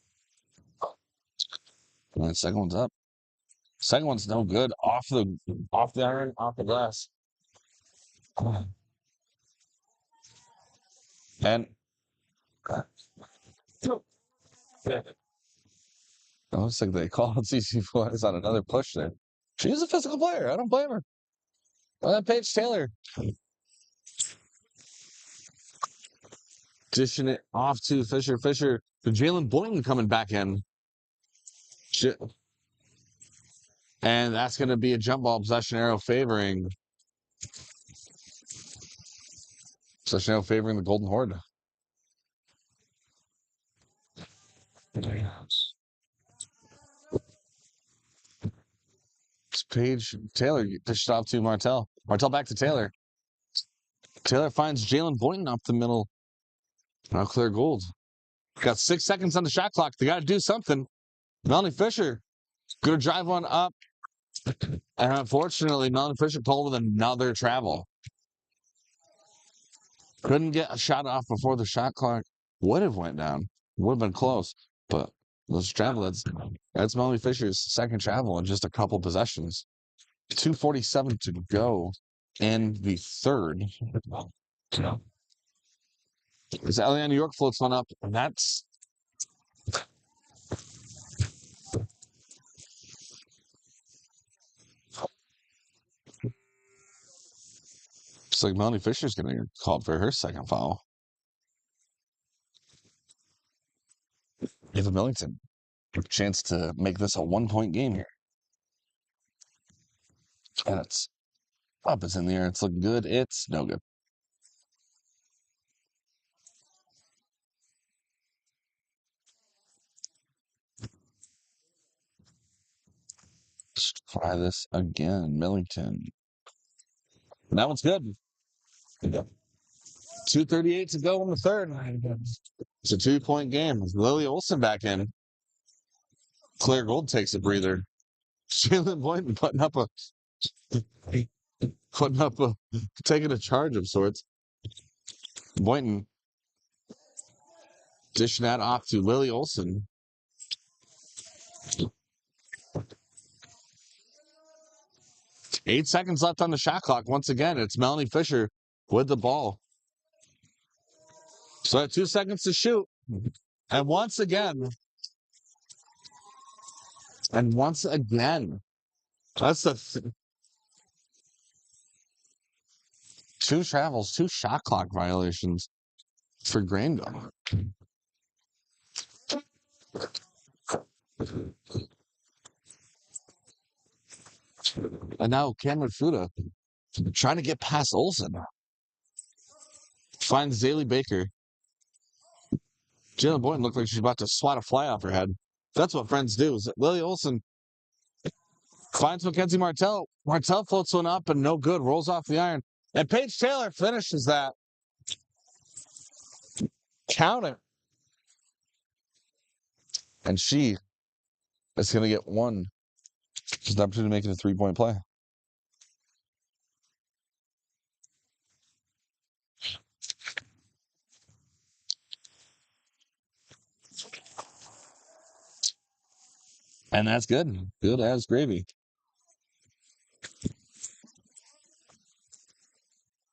the second one's up. Second one's no good. Off the iron, off the glass. And it looks like they called CC Flores on another push there. She's a physical player. I don't blame her. Paige Taylor. Dishing it off to Fisher. Fisher to Jalen Boynton coming back in. And that's going to be a jump ball possession arrow favoring. Possession arrow favoring the Golden Horde. It's Paige Taylor dished off to Martell. Martell back to Taylor. Taylor finds Jalen Boynton up the middle. Now Claire Gould. Got 6 seconds on the shot clock. They got to do something. Melanie Fisher going to drive one up. And unfortunately, Melanie Fisher pulled with another travel. Couldn't get a shot off before the shot clock would have went down. Would have been close. But Let's travel. That's Melanie Fisher's second travel in just a couple possessions. 2:47 to go in the third. As Eliana York floats one up, and that's it's like Melanie Fisher's going to get called for her second foul. Ava Millington, chance to make this a 1-point game here. And it's up, it's in the air, it's looking good, it's no good. Let's try this again. Millington. And that one's good. 2:38 to go in the third. It's a 2-point game. Lily Olson back in. Claire Gold takes a breather. Jalen Boynton taking a charge of sorts. Boynton dishing that off to Lily Olson. 8 seconds left on the shot clock. Once again, it's Melanie Fisher with the ball. So at 2 seconds to shoot. And once again, that's the two travels, 2 shot clock violations for Granville. And now Cameron Fuda trying to get past Olsen. Finds Zaylee Baker. Jalen Boynton looked like she's about to swat a fly off her head. That's what friends do. Lily Olsen finds Mackenzie Martell. Martell floats one up and no good. Rolls off the iron. And Paige Taylor finishes that. Count it. And she is going to get one. She's an opportunity to make it a 3-point play. And that's good. Good as gravy.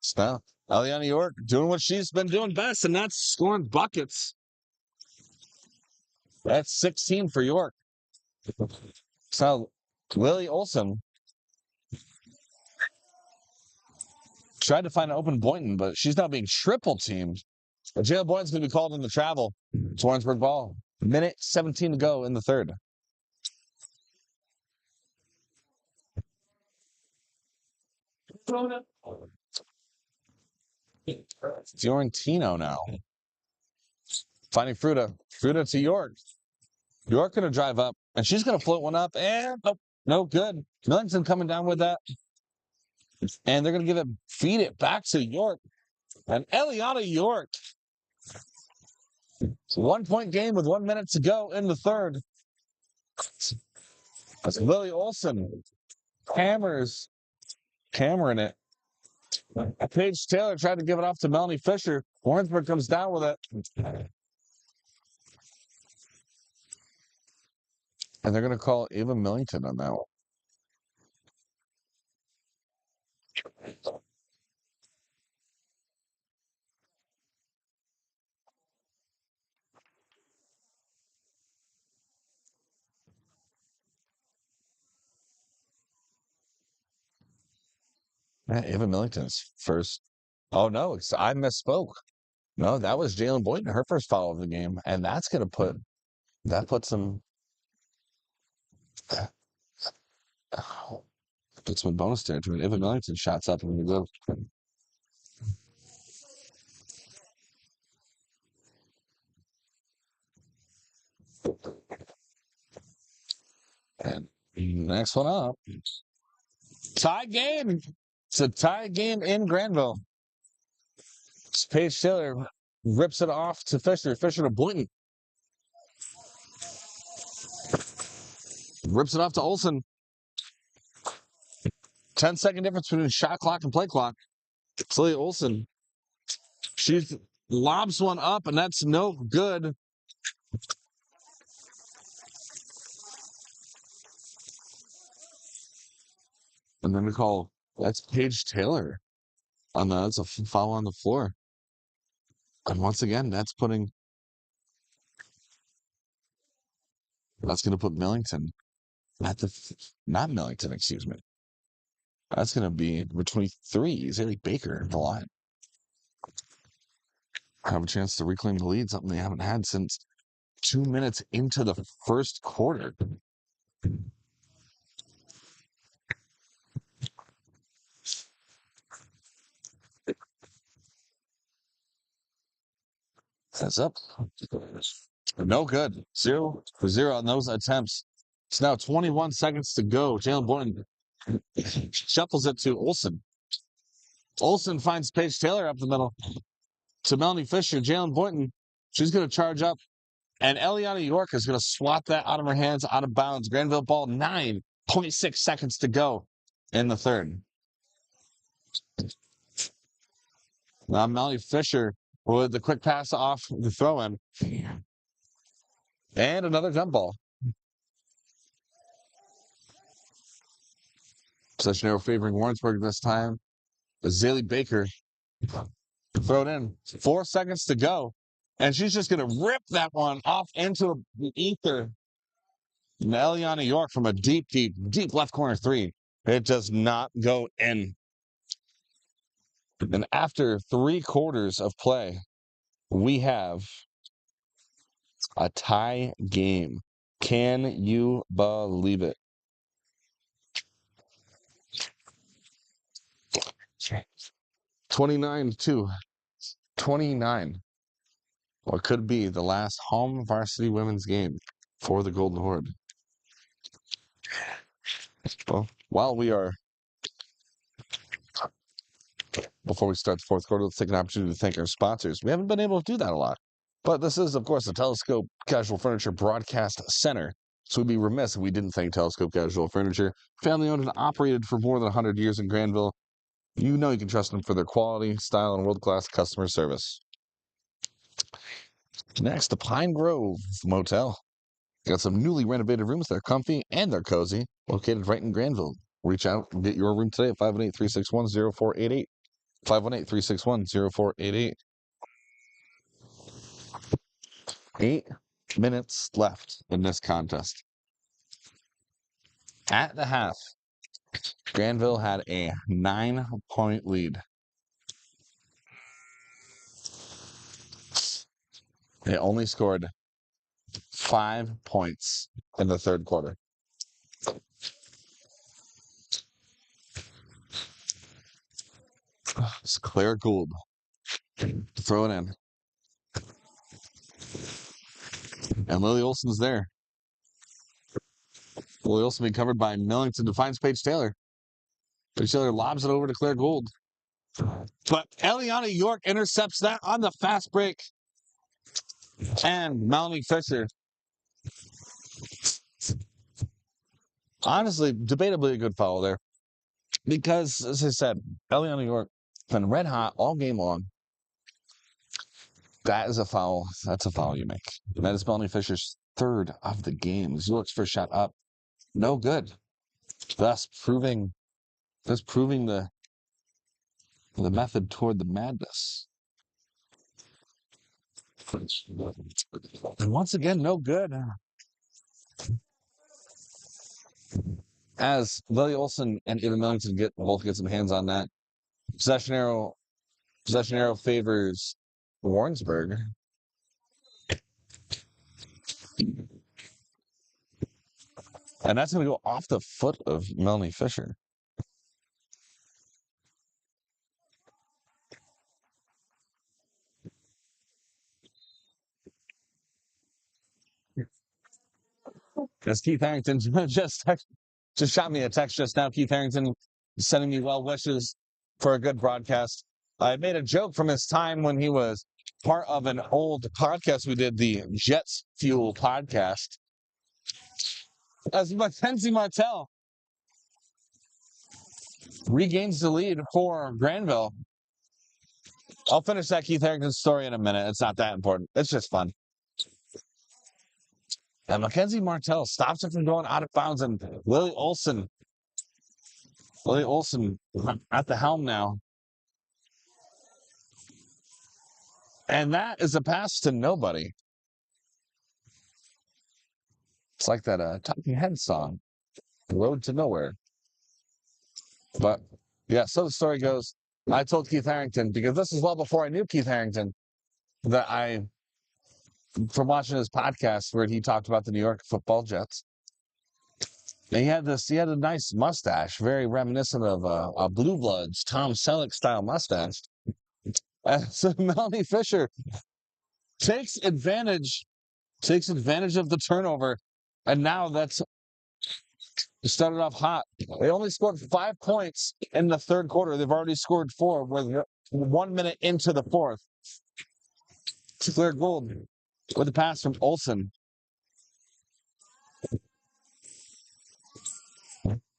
So, Eliana York doing what she's been doing best, and that's scoring buckets. That's 16 for York. So, Lily Olsen tried to find an open Boynton, but she's now being triple teamed. Jalen Boynton's going to be called in the travel. It's Warrensburg ball. Minute 17 to go in the third. Fiorentino now. Finding Fruta. Fruta to York. York going to drive up, and she's going to float one up, and no good. Millington coming down with that. And they're going to feed it back to York. And Eliana York. 1-point game with 1 minute to go in the third. That's Lily Olsen. Hammering it. Paige Taylor tried to give it off to Melanie Fisher. Warrensburg comes down with it. And they're going to call Ava Millington on that one. Yeah, Ava Millington's first. Oh, no, I misspoke. No, that was Jalen Boynton, her first foul of the game. And that's going to puts them in bonus territory. Ava Millington shots up and we go. And next one up. Tie game. It's a tie game in Granville. Paige Taylor rips it off to Fisher. Fisher to Boynton. Rips it off to Olsen. 10-second difference between shot clock and play clock. Lily Olsen. She lobs one up, and that's no good. And then we call that's Paige Taylor on that's a foul on the floor. And once again, that's going to put Millington at not Millington, excuse me. That's going to be number 23, Zaylee Baker at the line. Have a chance to reclaim the lead, something they haven't had since 2 minutes into the first quarter. That's up. No good. 0 for 0 on those attempts. It's now 21 seconds to go. Jalen Boynton shuffles it to Olsen. Olsen finds Paige Taylor up the middle to Melanie Fisher. Jalen Boynton, she's going to charge up. And Eliana York is going to swat that out of her hands, out of bounds. Granville ball, 9.6 seconds to go in the third. Now Melanie Fisher with the quick pass off the throw-in. And another jump ball. Possession arrow favoring Warrensburg this time. Zaylee Baker throw it in. 4 seconds to go. And she's just going to rip that one off into the ether. And Eliana York from a deep left corner three. It does not go in. And after 3 quarters of play, we have a tie game. Can you believe it? 29-2. 29. What could be the last home varsity women's game for the Golden Horde. Well, before we start the fourth quarter, let's take an opportunity to thank our sponsors. We haven't been able to do that a lot. But this is, of course, the Telescope Casual Furniture Broadcast Center. So we'd be remiss if we didn't thank Telescope Casual Furniture. Family owned and operated for more than 100 years in Granville. You know you can trust them for their quality, style, and world-class customer service. Next, the Pine Grove Motel. Got some newly renovated rooms. They're comfy and they're cozy. Located right in Granville. Reach out and get your room today at 518-361-0488. 518-361-0488. 8 minutes left in this contest. At the half, Granville had a 9-point lead. They only scored 5 points in the third quarter. It's Claire Gould. Throw it in. And Lily Olsen's there. Lily Olsen being covered by Millington, defines Paige Taylor. Paige Taylor lobs it over to Claire Gould. But Eliana York intercepts that on the fast break. And Melanie Fisher. Honestly, debatably a good foul there. Because, as I said, Eliana York been red hot all game long. That is a foul. That's a foul you make. And that is Melanie Fisher's third of the game. York's first shot up. No good. Thus proving the method toward the madness. And once again, no good. As Lily Olsen and Eva Millington both get some hands on that. Possession arrow favors Warrensburg. And that's going to go off the foot of Melanie Fisher. As Keith Harrington just shot me a text just now. Keith Harrington sending me well wishes for a good broadcast. I made a joke from his time when he was part of an old podcast we did, the Jets Fuel podcast. As Mackenzie Martell regains the lead for Granville. I'll finish that Keith Harrington story in a minute. It's not that important. It's just fun. And Mackenzie Martell stops it from going out of bounds, and Lily Olsen Lily Olson at the helm now. And that is a pass to nobody. It's like that Talking Heads song, Road to Nowhere. But yeah, so the story goes. I told Keith Harrington, because this is well before I knew Keith Harrington, that from watching his podcast where he talked about the New York Football Jets. And he had a nice mustache, very reminiscent of a Blue Bloods, Tom Selleck style mustache. And so Melanie Fisher takes advantage of the turnover, and now that's started off hot. They only scored 5 points in the third quarter. They've already scored 4 with 1 minute into the fourth. Claire Gould with a pass from Olsen.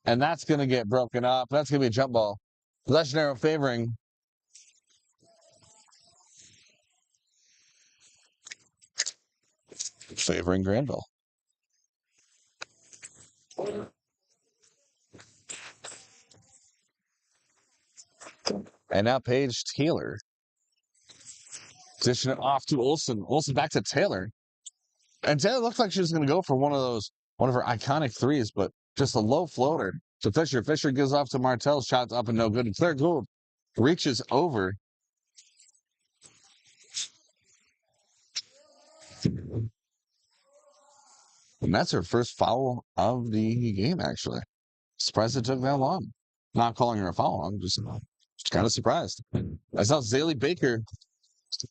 And that's going to get broken up. That's going to be a jump ball. Possession arrow favoring Granville. And now Paige Taylor. Dishing it off to Olsen. Olsen back to Taylor. And Taylor looked like she was going to go for one of her iconic threes, but just a low floater. So Fisher gives off to Martell. Shots up and no good. And Claire Gould reaches over. And that's her first foul of the game, actually. Surprised it took that long. Not calling her a foul. I'm just kind of surprised. I saw Zaylee Baker,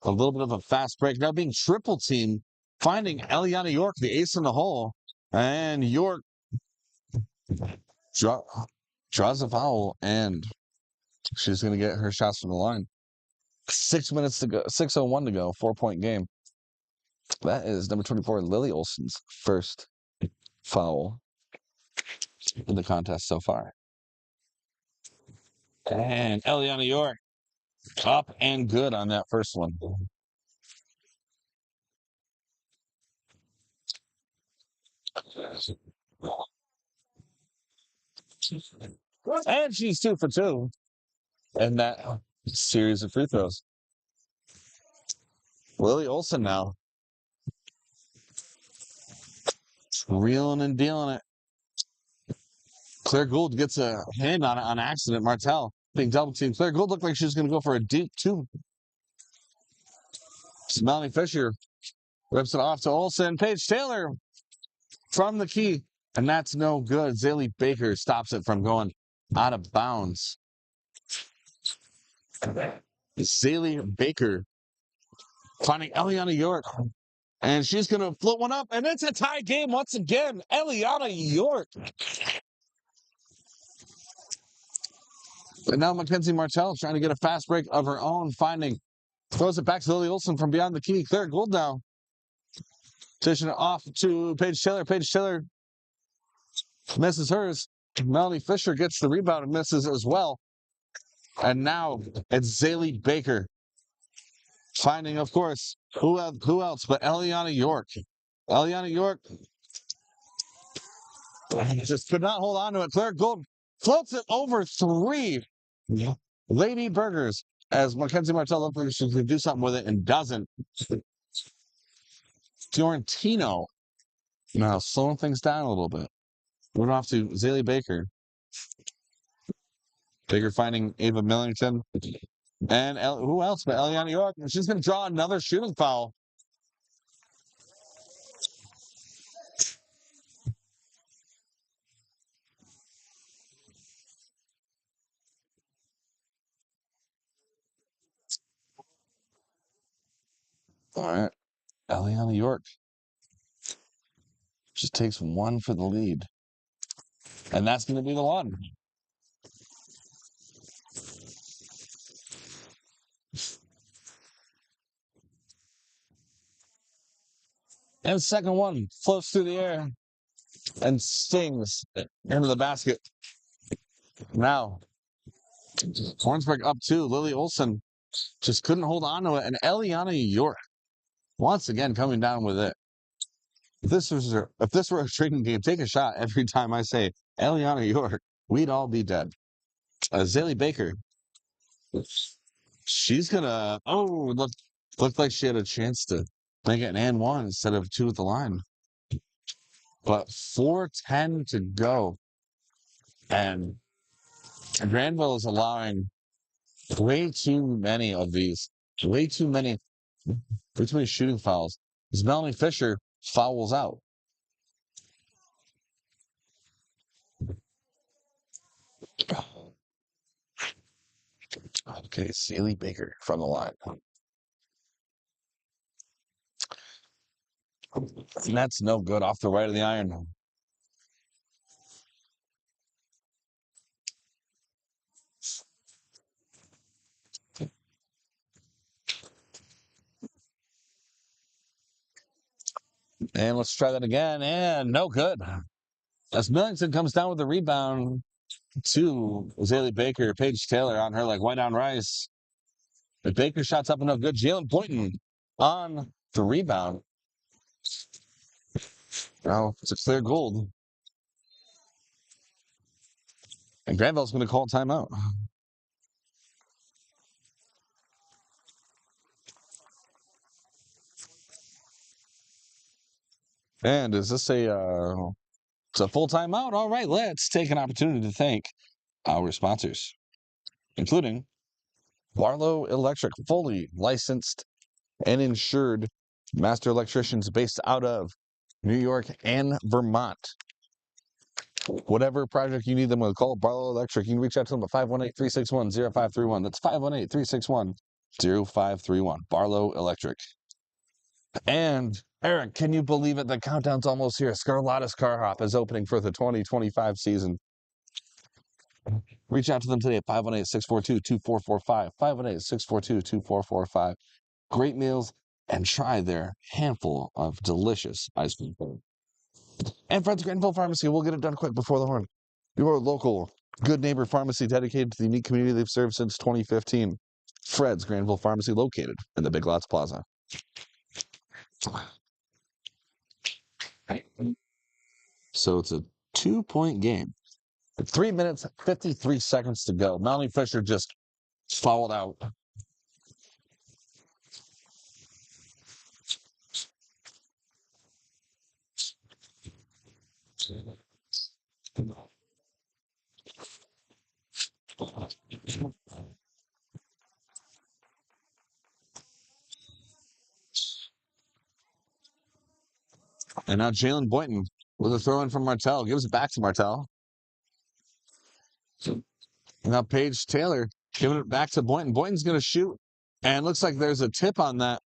a little bit of a fast break. Now being triple teamed, finding Eliana York, the ace in the hole. And York draws a foul, and she's going to get her shots from the line. 6 minutes to go, 6:01 to go, 4-point game. That is number 24, Lily Olsen's first foul in the contest so far. And Eliana York up and good on that first one. And she's 2 for 2 in that series of free throws. Lily Olsen now. Reeling and dealing it. Claire Gould gets a hand on it on accident. Martell being double teamed. Claire Gould looked like she was going to go for a deep 2. Melanie Fisher rips it off to Olsen. Paige Taylor from the key. And that's no good. Zaylee Baker stops it from going out of bounds. Zaylee Baker finding Eliana York. And she's going to float one up. And it's a tie game once again. Eliana York. And now Mackenzie Martell trying to get a fast break of her own. Throws it back to Lily Olsen from beyond the key. Claire Gould now. Dishing it off to Paige Taylor. Paige Taylor misses hers. Melanie Fisher gets the rebound and misses as well. And now it's Zaylee Baker finding, of course, who else but Eliana York. Eliana York just could not hold on to it. Claire Gould floats it over 3 Lady Burgers as Mackenzie Martell looked like she could do something with it and doesn't. Fiorentino now slowing things down a little bit. Moving off to Zaylee Baker. Baker finding Ava Millington. And who else but Eliana York? And she's going to draw another shooting foul. All right. Eliana York just takes 1 for the lead. And that's going to be the one. And second one floats through the air and stings into the basket. Now, Warrensburg up 2. Lily Olsen just couldn't hold on to it. And Eliana York once again coming down with it. If this were a trading game, take a shot every time I say Eliana York, we'd all be dead. Azalea Baker. She's gonna. Oh, looked like she had a chance to make it an and one instead of two at the line. But 4:10 to go, and Granville is allowing way too many of these, way too many, way too many shooting fouls. As Melanie Fisher fouls out. Okay, Azalea Baker from the line. And that's no good off the right of the iron. And let's try that again. And no good. As Millington comes down with the rebound to Azalea Baker, Paige Taylor on her like white on rice. But Baker shots up and no good. Jalen Boynton on the rebound. Now it's a clear gold. And Granville's going to call timeout. And is this it's a full timeout? All right, let's take an opportunity to thank our sponsors, including Barlow Electric, fully licensed and insured master electricians based out of New York and Vermont. Whatever project you need them with, call Barlow Electric. You can reach out to them at 518-361-0531. That's 518-361-0531. Barlow Electric. And Eric, can you believe it? The countdown's almost here. Scarlatta's Car Hop is opening for the 2025 season. Reach out to them today at 518-642-2445. 518-642-2445. Great meals and try their handful of delicious ice cream. And Fred's Granville Pharmacy. We'll get it done quick before the horn. Your local good neighbor pharmacy dedicated to the unique community they've served since 2015. Fred's Granville Pharmacy, located in the Big Lots Plaza. So it's a 2-point game. 3 minutes, 53 seconds to go. Melanie Fisher just fouled out. And now Jalen Boynton with a throw in from Martell. Gives it back to Martell. And now Paige Taylor giving it back to Boynton. Boynton's going to shoot. And looks like there's a tip on that.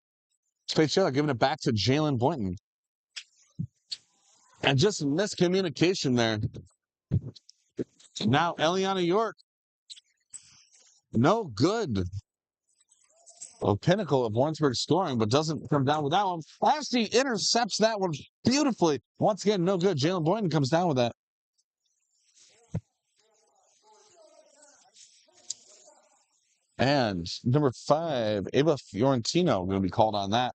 Paige Taylor giving it back to Jalen Boynton. And just miscommunication there. Now Eliana York. No good. A pinnacle of Warrensburg scoring, but doesn't come down with that one. Lashley intercepts that one beautifully. Once again, no good. Jalen Boynton comes down with that. And number 5, Ava Fiorentino going to be called on that.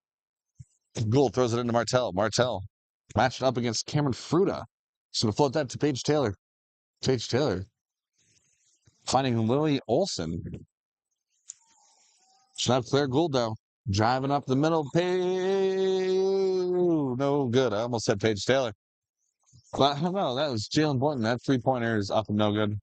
Gould throws it into Martell. Martell matched up against Cameron Fruta. So to float that to Paige Taylor. Paige Taylor finding Lily Olson. It's not Claire Gould, though. Driving up the middle. No good. I almost said Paige Taylor. But I don't know. That was Jalen Boynton. That three-pointer is up and no good.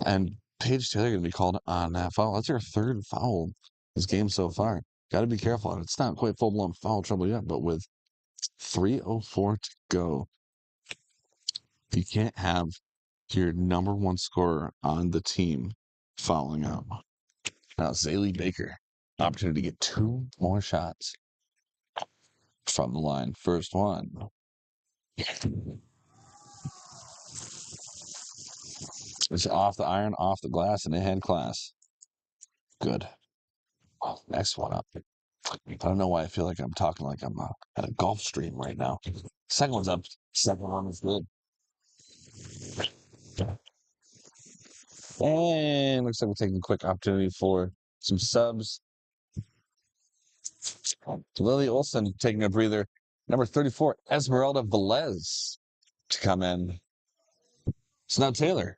And Paige Taylor going to be called on that foul. That's her third foul this game so far. Got to be careful. It's not quite full-blown foul trouble yet, but with 3:04 to go, you can't have your number one scorer on the team fouling out. Now, Azalea Baker, opportunity to get 2 more shots from the line. First one. It's off the iron, off the glass, and in-hand class. Good. Oh, next one up. I don't know why I feel like I'm talking like I'm at a golf stream right now. Second one's up. Second one is good. And looks like we're taking a quick opportunity for some subs. Lily Olson taking a breather. Number 34, Esmeralda Velez to come in. It's now Taylor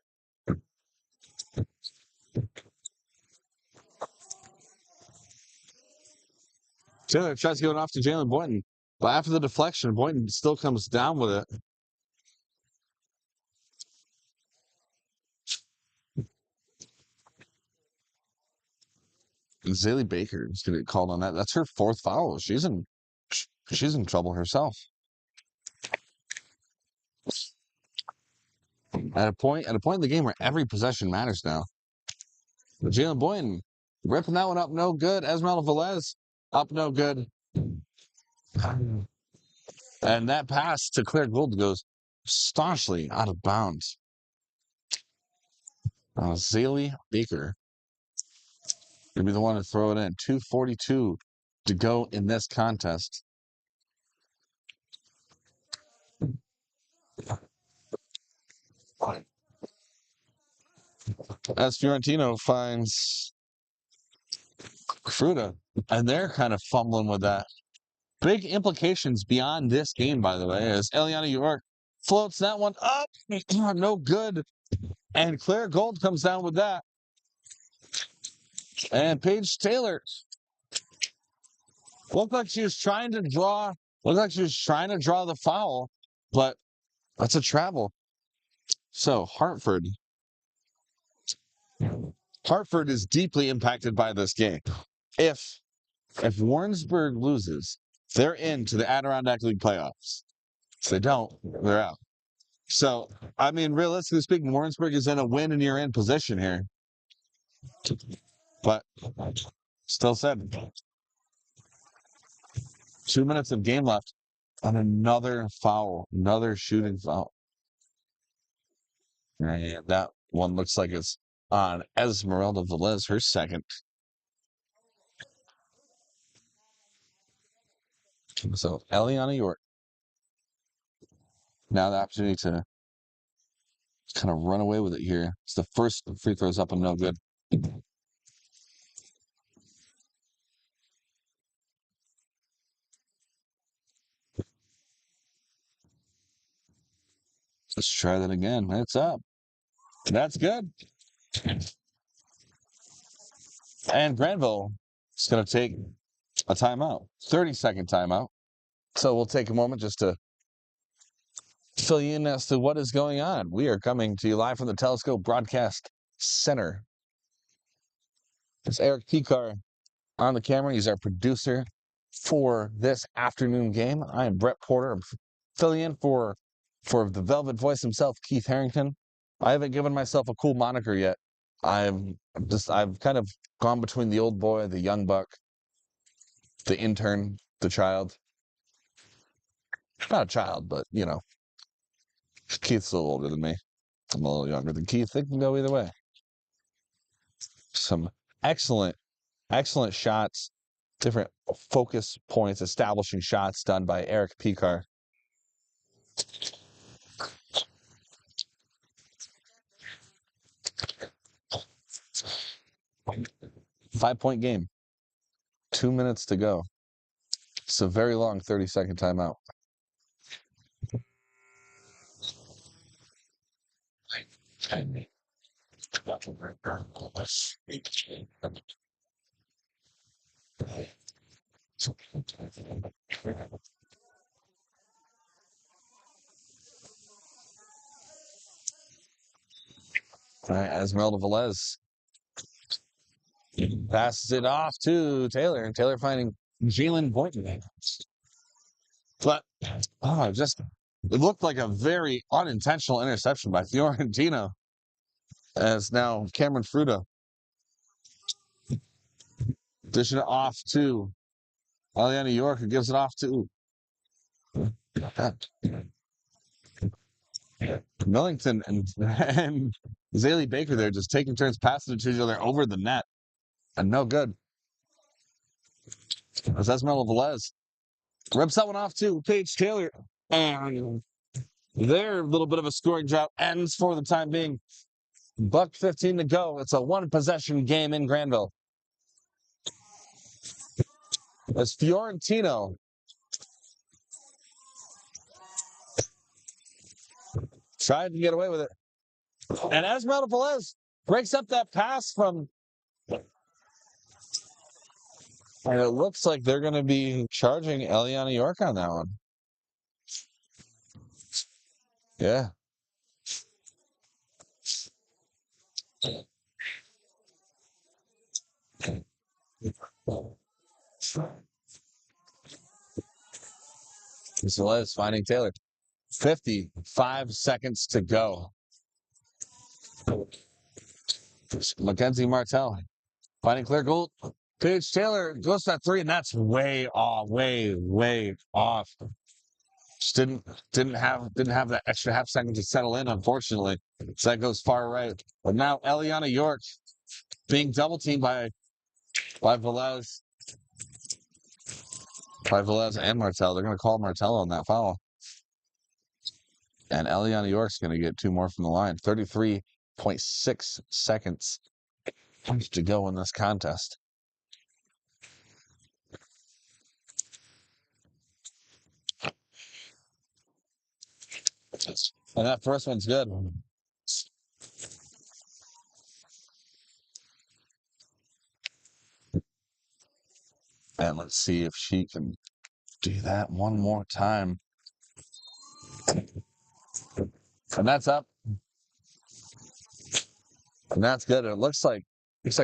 Taylor tries to get it off to Jalen Boynton. But after the deflection, Boynton still comes down with it. Zaylee Baker is going to get called on that. That's her fourth foul. She's in trouble herself. At a point in the game where every possession matters now. But Jalen Boynton ripping that one up, no good. Esmeralda Velez up, no good. And that pass to Claire Gould goes staunchly out of bounds. Zaylee Baker gonna be the one to throw it in. 2:42 to go in this contest. As Fiorentino finds Fruta, and they're kind of fumbling with that. Big implications beyond this game, by the way, as Eliana York floats that one up. No good. And Claire Gould comes down with that. And Paige Taylor looked like she was trying to draw the foul, but that's a travel. So Hartford is deeply impacted by this game. If Warrensburg loses, they're into the Adirondack League playoffs. If they don't, they're out. So, I mean, realistically speaking, Warrensburg is in a win and you're in position here. But still said, 2 minutes of game left on another foul, another shooting foul. And that one looks like it's on Esmeralda Velez, her second. So Eliana York. Now the opportunity to kind of run away with it here. It's the first free throws up and no good. Let's try that again. It's up. That's good. And Granville is going to take a timeout, 30-second timeout. So we'll take a moment just to fill you in as to what is going on. We are coming to you live from the Telescope Broadcast Center. It's Eric Picar on the camera. He's our producer for this afternoon game. I am Brett Porter. I'm filling in for the Velvet Voice himself, Keith Harrington. I haven't given myself a cool moniker yet. I've kind of gone between the old boy, the young buck, the intern, the child. Not a child, but you know, Keith's a little older than me. I'm a little younger than Keith. It can go either way. Some excellent shots, different focus points, establishing shots done by Eric Picar. Five-point game. 2 minutes to go. It's a very long 30-second timeout. All right, Esmeralda Velez passes it off to Taylor, and Taylor finding Jalen Boynton. But it looked like a very unintentional interception by Fiorentino. As now Cameron Fruta dishing it off to Eliana York, who gives it off to Millington and Zaylee Baker there, just taking turns passing it to each other over the net. And no good. As Esmeralda Velez rips that one off to Paige Taylor. And their little bit of a scoring drought ends for the time being. $1:15 to go. It's a one-possession game in Granville. As Fiorentino tried to get away with it. And Esmeralda Velez Breaks up that pass from, and it looks like they're going to be charging Eliana York on that one. Yeah. Velez finding Taylor. 55 seconds to go. Mackenzie Martell finding Claire Gould. Paige Taylor goes to that three, and that's way off, way off. Just didn't have that extra half second to settle in, unfortunately. So that goes far right. But now Eliana York being double teamed by Velez. By Velez and Martell. They're going to call Martell on that foul. And Eliana York's going to get two more from the line. 33.6 seconds to go in this contest. And that first one's good. And let's see if she can do that one more time. And that's up. And that's good. It looks like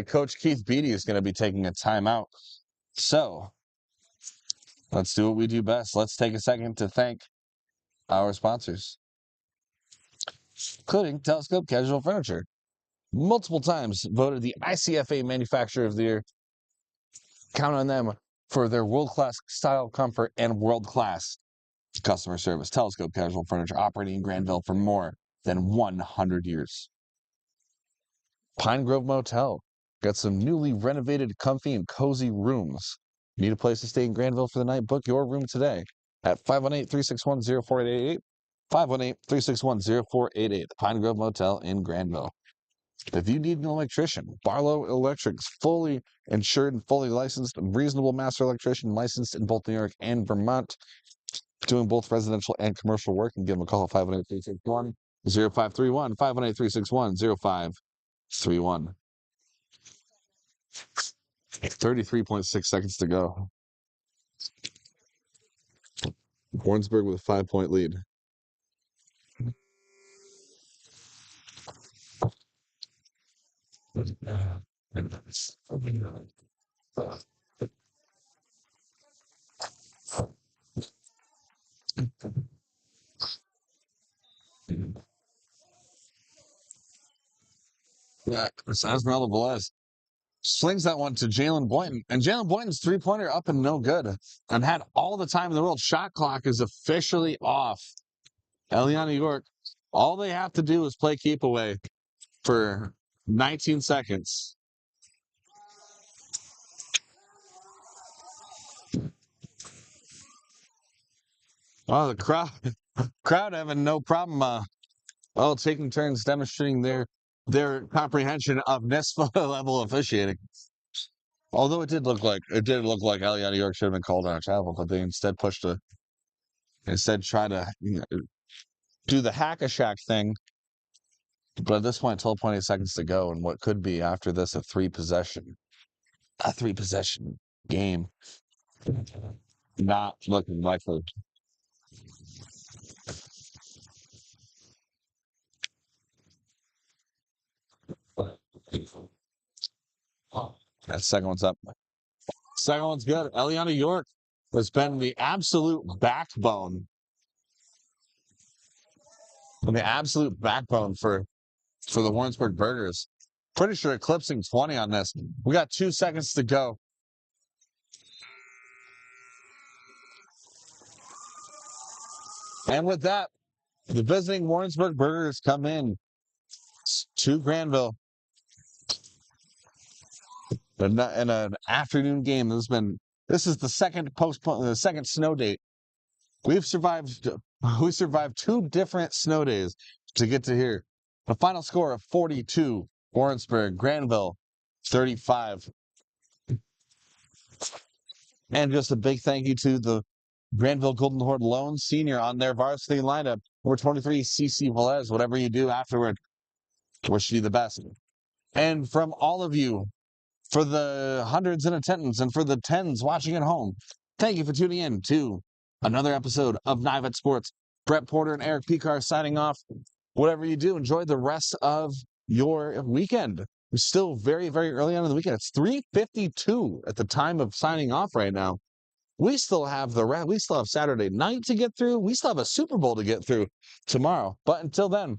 Coach Keith Beattie is going to be taking a timeout. So let's do what we do best. Let's take a second to thank our sponsors, including Telescope Casual Furniture. Multiple times voted the ICFA Manufacturer of the Year. Count on them for their world-class style, comfort, and world-class customer service. Telescope Casual Furniture, operating in Granville for more than 100 years. Pine Grove Motel. Got some newly renovated, comfy, and cozy rooms. Need a place to stay in Granville for the night? Book your room today at 518-361-0488. 518-361-0488. The Pine Grove Motel in Granville. If you need an electrician, Barlow Electric's fully insured and fully licensed, reasonable master electrician, licensed in both New York and Vermont, doing both residential and commercial work. And give them a call at 518-361-0531. 518-361-0531. 33.6 seconds to go. Warrensburg with a 5-point lead. Yeah, it's Esmeralda Velez. Slings that one to Jalen Boynton. And Jalen Boynton's three-pointer up and no good. And had all the time in the world. Shot clock is officially off. Eliana York, all they have to do is play keep away for 19 seconds. Oh, the crowd having no problem taking turns demonstrating their comprehension of NISPA level officiating. Although it did look like Eliana York should have been called on a travel, but they instead try to do the hack-a-shack thing. But at this point, 12.8 seconds to go, and what could be after this a three-possession game. Not looking likely. That second one's up. Second one's good. Eliana York has been the absolute backbone. The absolute backbone for the Warrensburg Burgers. Pretty sure eclipsing 20 on this. We got 2 seconds to go. And with that, the visiting Warrensburg Burgers come in to Granville. In an afternoon game. This is the second snow date. We survived 2 different snow days to get to here. The final score of 42, Warrensburg, Granville, 35. And just a big thank you to the Granville Golden Horde lone senior on their varsity lineup, number 23, CC Velez. Whatever you do afterward, wish you the best. And from all of you, for the hundreds in attendance and for the tens watching at home, thank you for tuning in to another episode of Knive at Sports. Brett Porter and Eric Picar signing off. Whatever you do, enjoy the rest of your weekend. We're still very, very early on in the weekend. It's 3:52 at the time of signing off right now. We still have Saturday night to get through. We still have a Super Bowl to get through tomorrow. But until then,